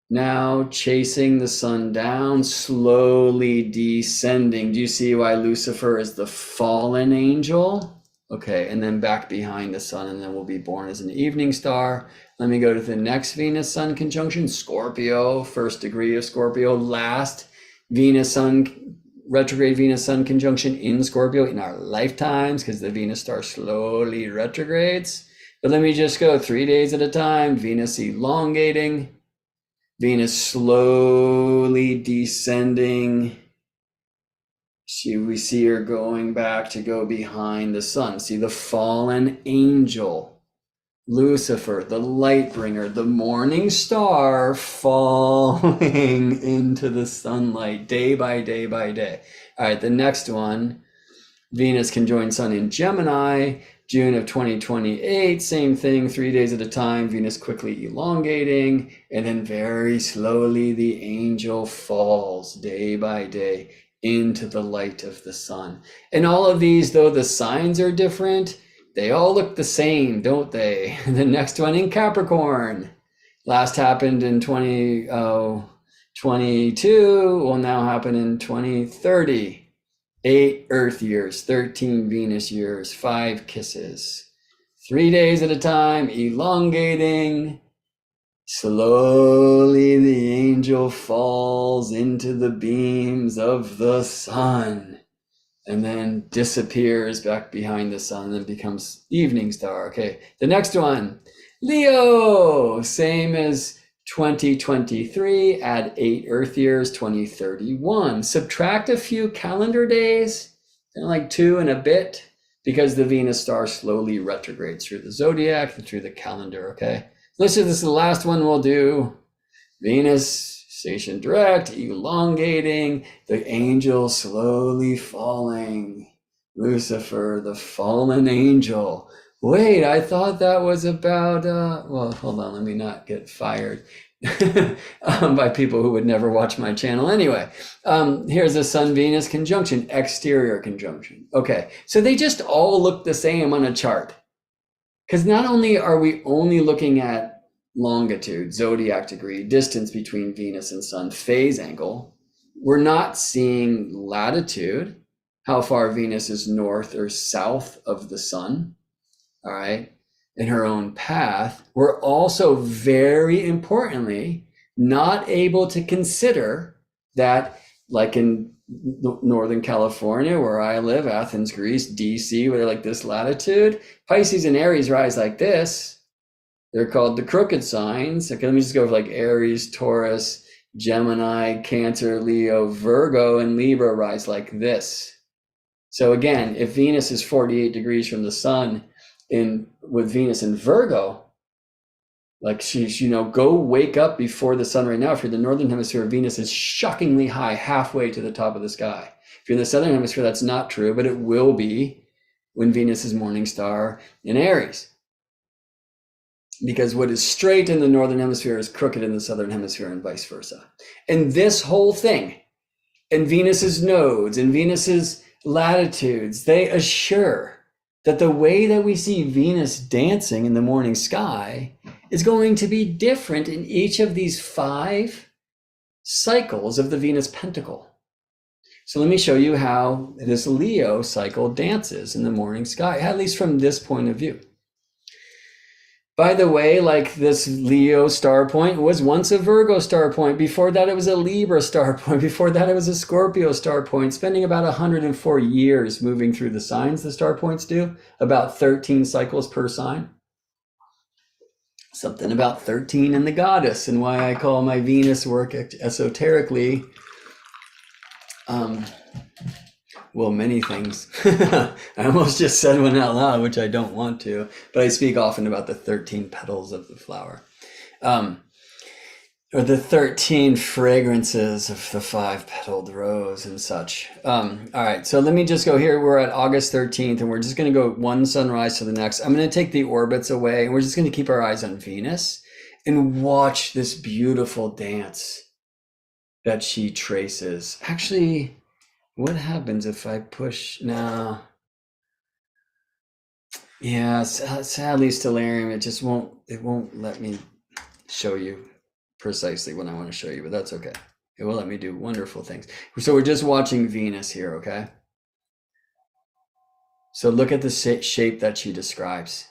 now chasing the sun down, slowly descending. Do you see why Lucifer is the fallen angel? Okay, and then back behind the sun, and then we'll be born as an evening star. Let me go to the next Venus-Sun conjunction, Scorpio, 1st degree of Scorpio, last Venus-Sun, retrograde Venus-Sun conjunction in Scorpio in our lifetimes, because the Venus star slowly retrogrades. But let me just go 3 days at a time. Venus elongating, Venus slowly descending. We see her going back to go behind the sun. See the fallen angel, Lucifer, the light bringer, the morning star, falling into the sunlight day by day by day. All right, the next one, Venus conjoined Sun in Gemini, June of 2028, same thing, 3 days at a time, Venus quickly elongating, and then very slowly the angel falls day by day into the light of the sun. And all of these, though the signs are different, they all look the same, don't they? The next one in Capricorn, last happened in 2022, will now happen in 2030. 8 Earth years, 13 Venus years, 5 kisses. 3 days at a time, elongating. Slowly the angel falls into the beams of the sun and then disappears back behind the sun and becomes evening star. Okay, the next one, Leo, same as 2023, add 8 Earth years, 2031. Subtract a few calendar days, like 2 and a bit, because the Venus star slowly retrogrades through the zodiac and through the calendar, okay? This is the last one we'll do. Venus, station direct, elongating, the angel slowly falling. Lucifer, the fallen angel. Wait, I thought that was about, well, hold on, let me not get fired by people who would never watch my channel anyway. Here's a Sun-Venus conjunction, exterior conjunction. Okay, so they just all look the same on a chart. Because not only are we only looking at longitude, zodiac degree, distance between Venus and Sun, phase angle, we're not seeing latitude, how far Venus is north or south of the Sun. All right, in her own path. We're also very importantly not able to consider that, like in Northern California, where I live, Athens, Greece, DC, where they're like this latitude, Pisces and Aries rise like this. They're called the crooked signs. Okay, let me just go for like Aries, Taurus, Gemini, Cancer, Leo, Virgo, and Libra rise like this. So again, if Venus is 48 degrees from the sun, with Venus in Virgo, like she's, go wake up before the sun right now. If you're in the northern hemisphere, Venus is shockingly high, halfway to the top of the sky. If you're in the southern hemisphere, that's not true, but it will be when Venus is morning star in Aries. Because what is straight in the northern hemisphere is crooked in the southern hemisphere and vice versa. And this whole thing, and Venus's nodes and Venus's latitudes, they assure that the way that we see Venus dancing in the morning sky is going to be different in each of these 5 cycles of the Venus pentacle. So let me show you how this Leo cycle dances in the morning sky, at least from this point of view. By the way, like this Leo star point was once a Virgo star point. Before that, it was a Libra star point. Before that, it was a Scorpio star point, spending about 104 years moving through the signs the star points do, about 13 cycles per sign. Something about 13 and the goddess, and why I call my Venus work esoterically, well, many things. I almost just said one out loud, which I don't want to, but I speak often about the 13 petals of the flower, or the 13 fragrances of the 5-petaled rose and such. All right, so let me just go here. We're at August 13th, and we're just going to go one sunrise to the next. I'm going to take the orbits away, and we're just going to keep our eyes on Venus and watch this beautiful dance that she traces. Actually, what happens if I push now? Yeah, sadly, Stellarium, it won't let me show you precisely what I want to show you, but that's okay. It will let me do wonderful things. So we're just watching Venus here, okay? So look at the shape that she describes.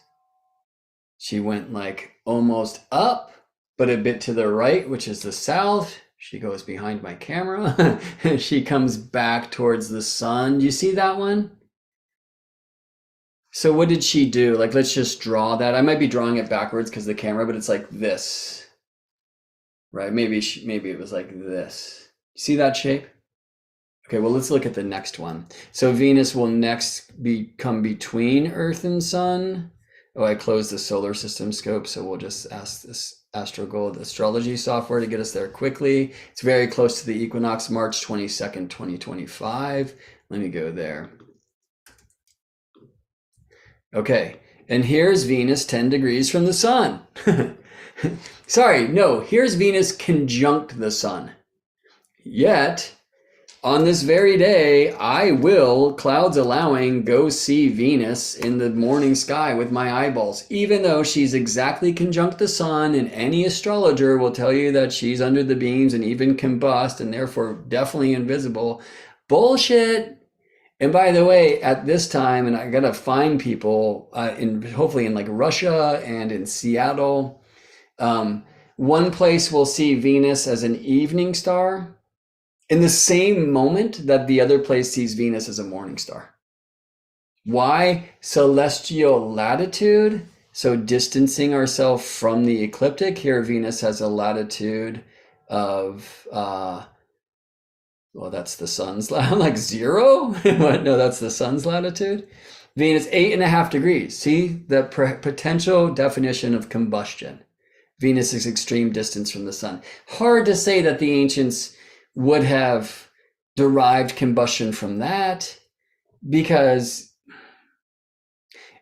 She went like almost up, but a bit to the right, which is the south. She goes behind my camera. She comes back towards the sun. Do you see that one? So what did she do? Like, let's just draw that. I might be drawing it backwards because the camera, but it's like this, right? Maybe it was like this. See that shape? Okay, well, let's look at the next one. So Venus will next come between Earth and Sun. Oh, I closed the solar system scope, so we'll just ask this AstroGold astrology software to get us there quickly. It's very close to the equinox, March 22nd, 2025. Let me go there. Okay, and here's Venus 10 degrees from the sun. Sorry, no, here's Venus conjunct the sun. Yet, on this very day, I will, clouds allowing, go see Venus in the morning sky with my eyeballs, even though she's exactly conjunct the sun, and any astrologer will tell you that she's under the beams and even combust and therefore definitely invisible. Bullshit. And by the way, at this time, and I gotta find people hopefully in like Russia and in Seattle, one place will see Venus as an evening star in the same moment that the other place sees Venus as a morning star. Why? Celestial latitude. So distancing ourselves from the ecliptic. Here, Venus has a latitude of, well, that's the sun's, I'm like 0? What? No, that's the sun's latitude. Venus, 8.5 degrees. See the potential definition of combustion. Venus is extreme distance from the sun. Hard to say that the ancients would have derived combustion from that because,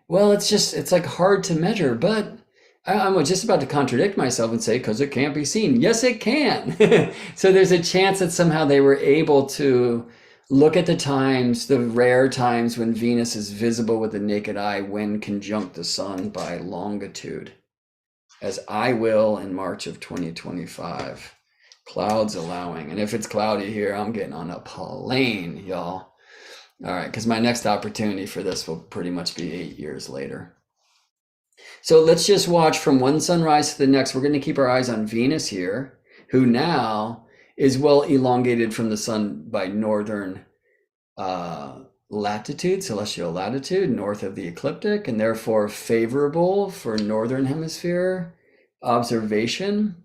well, it's like hard to measure, but I'm just about to contradict myself and say, because it can't be seen. Yes, it can. So there's a chance that somehow they were able to look at the times, the rare times when Venus is visible with the naked eye when conjunct the sun by longitude, as I will in March of 2025. Clouds allowing. And if it's cloudy here, I'm getting on a plane, y'all. All right, because my next opportunity for this will pretty much be 8 years later. So let's just watch from one sunrise to the next. We're going to keep our eyes on Venus here, who now is well elongated from the sun by northern latitude, celestial latitude, north of the ecliptic, and therefore favorable for northern hemisphere observation.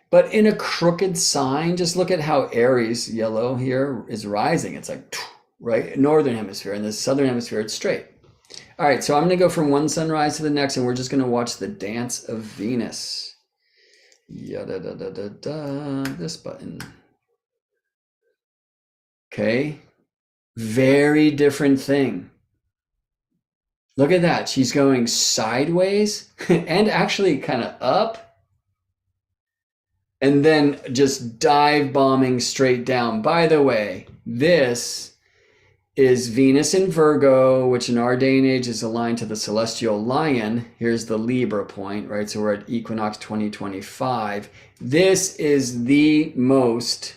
But in a crooked sign, just look at how Aries, yellow here, is rising. It's like, right, northern hemisphere. In the southern hemisphere, it's straight. All right, so I'm going to go from one sunrise to the next, and we're just going to watch the dance of Venus. Yada-da-da-da-da, this button. Okay, very different thing. Look at that. She's going sideways and actually kind of up. And then just dive bombing straight down. By the way, this is Venus in Virgo, which in our day and age is aligned to the celestial lion. Here's the Libra point, right? So we're at equinox 2025. This is the most,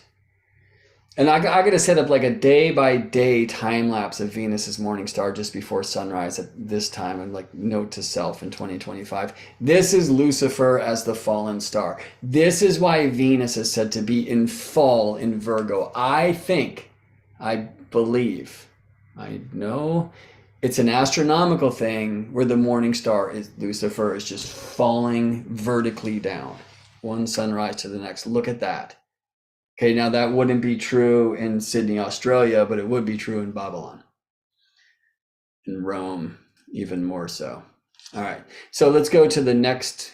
and I got to set up like a day by day time lapse of Venus's morning star just before sunrise at this time, and like note to self in 2025. This is Lucifer as the fallen star. This is why Venus is said to be in fall in Virgo. I believe, I know it's an astronomical thing where the morning star is Lucifer is just falling vertically down, one sunrise to the next. Look at that. Okay, now that wouldn't be true in Sydney, Australia, but it would be true in Babylon. In Rome, even more so. All right, so let's go to the next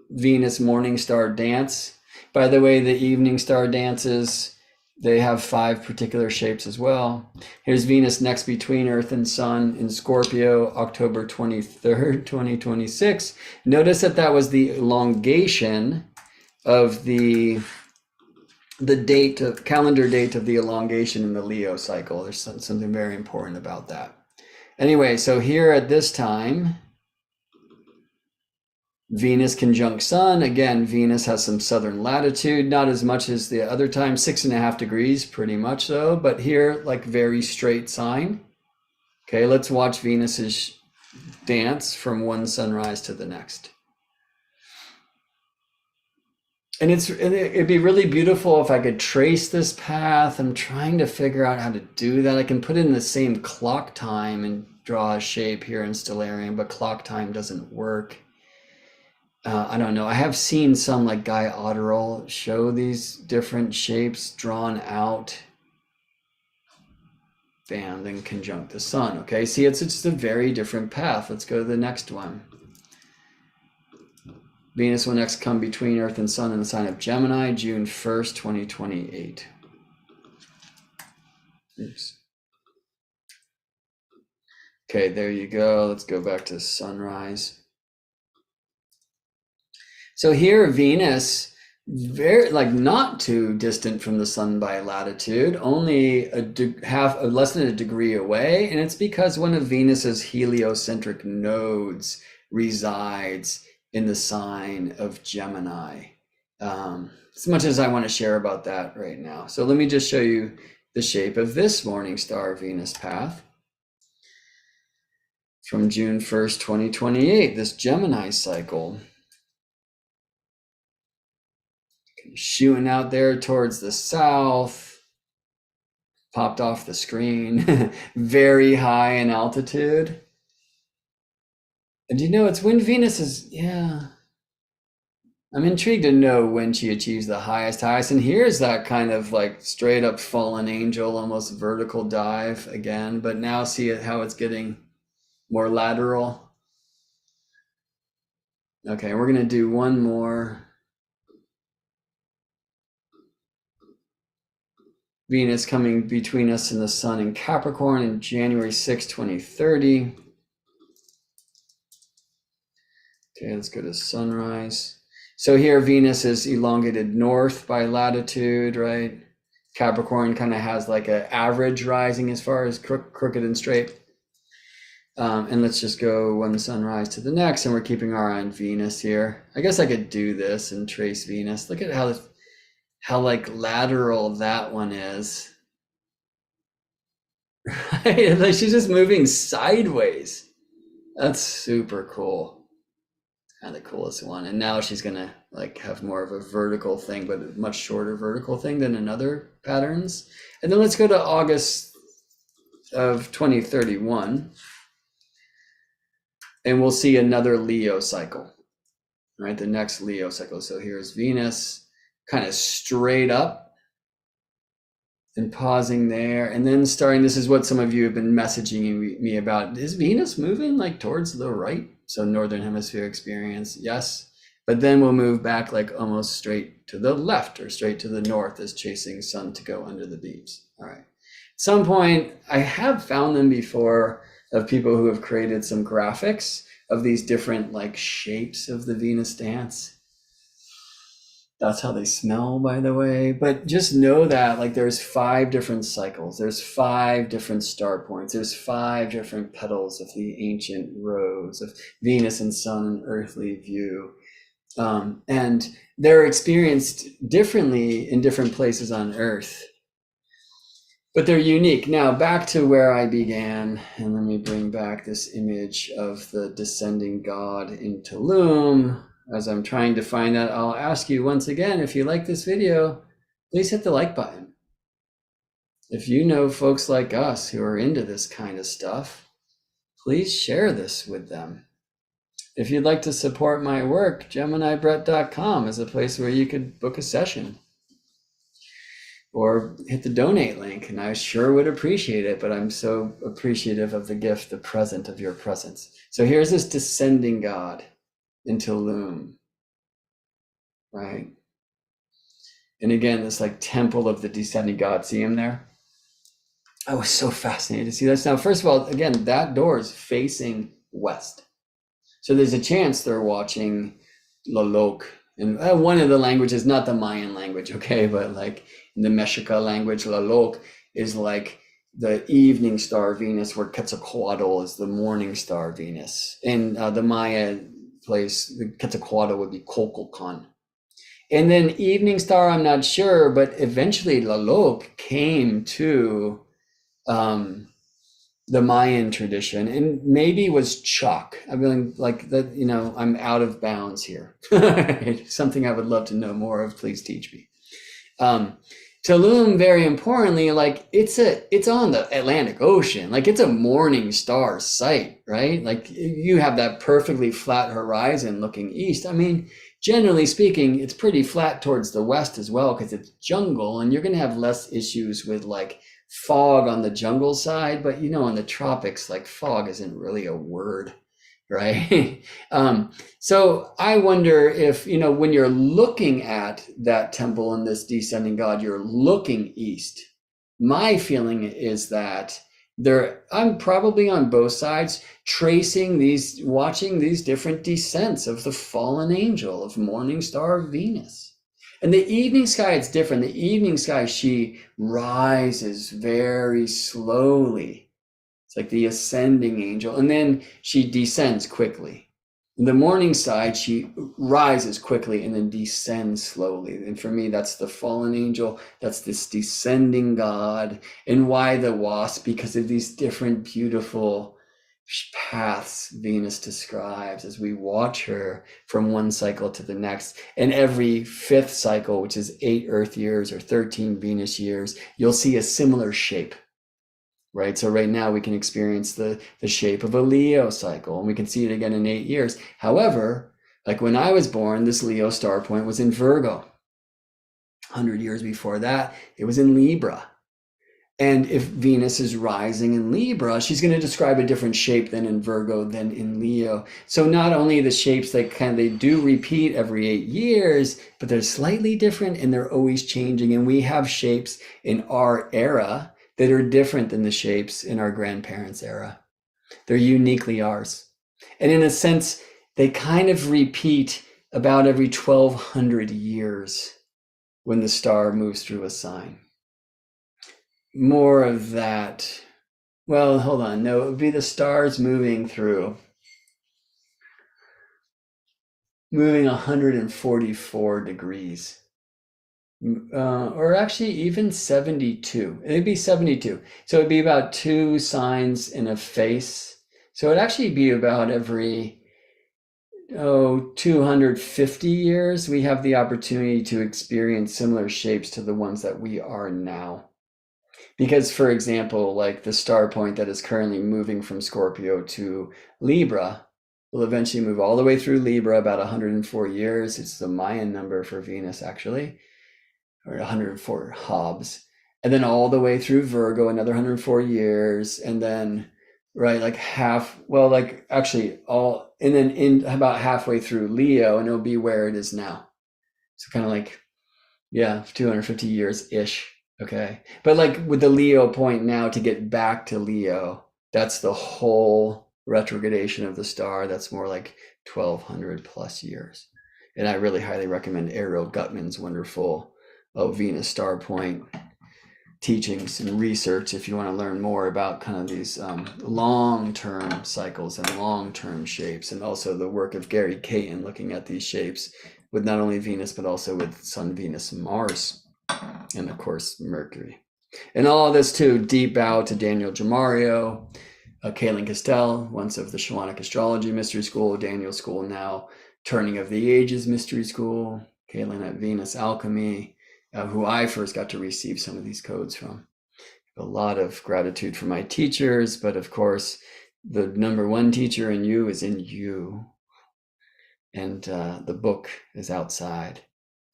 Venus morning star dance. By the way, the evening star dances, they have 5 particular shapes as well. Here's Venus next between Earth and Sun in Scorpio, October 23rd, 2026. Notice that was the elongation of the calendar date of the elongation in the Leo cycle. There's something very important about that. Anyway, so here at this time, Venus conjunct Sun. Again, Venus has some southern latitude, not as much as the other time, 6.5 degrees, pretty much though. But here, like very straight sign. Okay, let's watch Venus's dance from one sunrise to the next. And it'd be really beautiful if I could trace this path. I'm trying to figure out how to do that. I can put in the same clock time and draw a shape here in Stellarium, but clock time doesn't work. I don't know. I have seen some like Guy Otterl show these different shapes drawn out. Band and conjunct the sun. Okay, see, it's just a very different path. Let's go to the next one. Venus will next come between Earth and Sun in the sign of Gemini, June 1st, 2028. Oops. Okay, there you go. Let's go back to sunrise. So here, Venus, very like not too distant from the sun by latitude, only less than a degree away, and it's because one of Venus's heliocentric nodes resides in the sign of Gemini. As much as I want to share about that right now. So let me just show you the shape of this morning star Venus path from June 1st, 2028, this Gemini cycle. Shooting out there towards the south, popped off the screen, very high in altitude. And you know, it's when Venus is, yeah. I'm intrigued to know when she achieves the highest. And here's that kind of like straight up fallen angel, almost vertical dive again. But now see how it's getting more lateral. Okay, we're going to do one more. Venus coming between us and the sun in Capricorn in January 6, 2030. Okay, let's go to sunrise. So here Venus is elongated north by latitude, right? Capricorn kind of has like an average rising as far as crooked and straight. And let's just go one sunrise to the next, and we're keeping our eye on Venus here. I guess I could do this and trace Venus. Look at how like lateral that one is. Right? Like she's just moving sideways. That's super cool. Kind of the coolest one. And now she's gonna like have more of a vertical thing, but a much shorter vertical thing than in other patterns. And then let's go to August of 2031. And we'll see another Leo cycle, right? The next Leo cycle. So here's Venus kind of straight up and pausing there. And then starting, this is what some of you have been messaging me about. Is Venus moving like towards the right? So Northern Hemisphere experience, yes. But then we'll move back like almost straight to the left or straight to the north as chasing sun to go under the beams. All right. At some point, I have found them before of people who have created some graphics of these different like shapes of the Venus dance. That's how they smell, by the way. But just know that like there's 5 different cycles. There's 5 different star points. There's 5 different petals of the ancient rose of Venus and sun and earthly view. And they're experienced differently in different places on Earth. But they're unique. Now back to where I began, and let me bring back this image of the descending god in Tulum. As I'm trying to find that, I'll ask you once again, if you like this video, please hit the like button. If you know folks like us who are into this kind of stuff, please share this with them. If you'd like to support my work, GeminiBrett.com is a place where you could book a session. Or hit the donate link, and I sure would appreciate it, but I'm so appreciative of the gift, the present of your presence. So here's this descending god in Tulum, right? And again, this like temple of the descending god, see him there? I was so fascinated to see this. Now, first of all, again, that door is facing west. So there's a chance they're watching Lalok. And one of the languages, not the Mayan language, okay, but like in the Mexica language, Lalok is like the evening star Venus, where Quetzalcoatl is the morning star Venus. In the Maya place, the Quetzalcoatl would be Kukulkan. And then evening star, I'm not sure, but eventually Lalok came to the Mayan tradition, and maybe was chalk. I mean, like that, you know, I'm out of bounds here. Something I would love to know more of, please teach me. Tulum, very importantly, like it's on the Atlantic Ocean, like it's a morning star site, right? Like you have that perfectly flat horizon looking east. I mean, generally speaking, it's pretty flat towards the west as well, because it's jungle, and you're going to have less issues with like fog on the jungle side, but you know, in the tropics, like fog isn't really a word, right? So I wonder if, you know, when you're looking at that temple and this descending god, you're looking east. My feeling is that I'm probably on both sides, watching these different descents of the fallen angel, of morning star Venus. And the evening sky, it's different. The evening sky, she rises very slowly. It's like the ascending angel, and then she descends quickly. The morning side, she rises quickly and then descends slowly. And for me, that's the fallen angel. That's this descending God. And why the wasp? Because of these different beautiful paths Venus describes as we watch her from one cycle to the next. And every fifth cycle, which is 8 Earth years or 13 Venus years, you'll see a similar shape. Right? So right now we can experience the shape of a Leo cycle, and we can see it again in 8 years. However, like when I was born, this Leo star point was in Virgo. 100 years before that, it was in Libra. And if Venus is rising in Libra, she's going to describe a different shape than in Virgo than in Leo. So not only the shapes that they do repeat every 8 years, but they're slightly different and they're always changing. And we have shapes in our era that are different than the shapes in our grandparents' era. They're uniquely ours. And in a sense, they kind of repeat about every 1200 years when the star moves through a sign. More of that. Well, hold on. No, it would be the stars moving 144 degrees. Or actually even 72. It'd be 72. So it'd be about 2 signs in a face. So it'd actually be about every 250 years we have the opportunity to experience similar shapes to the ones that we are now. Because, for example, like the star point that is currently moving from Scorpio to Libra will eventually move all the way through Libra, about 104 years. It's the Mayan number for Venus, actually, or 104 Hobbs. And then all the way through Virgo, another 104 years. And then, right, like and then in about halfway through Leo, and it'll be where it is now. So kind of like, 250 years-ish. Okay. But like with the Leo point now, to get back to Leo, that's the whole retrogradation of the star. That's more like 1200 plus years. And I really highly recommend Ariel Gutman's wonderful Venus star point teachings and research if you want to learn more about kind of these long-term cycles and long-term shapes, and also the work of Gary Caton looking at these shapes with not only Venus, but also with Sun, Venus, and Mars. And of course, Mercury. And all of this too, deep bow to Daniel Jamario, Kaylin Castell, once of the Shamanic Astrology Mystery School, Daniel School now, Turning of the Ages Mystery School, Kaylin at Venus Alchemy, who I first got to receive some of these codes from. A lot of gratitude for my teachers, but of course, the number one teacher in you is in you. And the book is outside.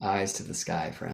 Eyes to the sky, friends.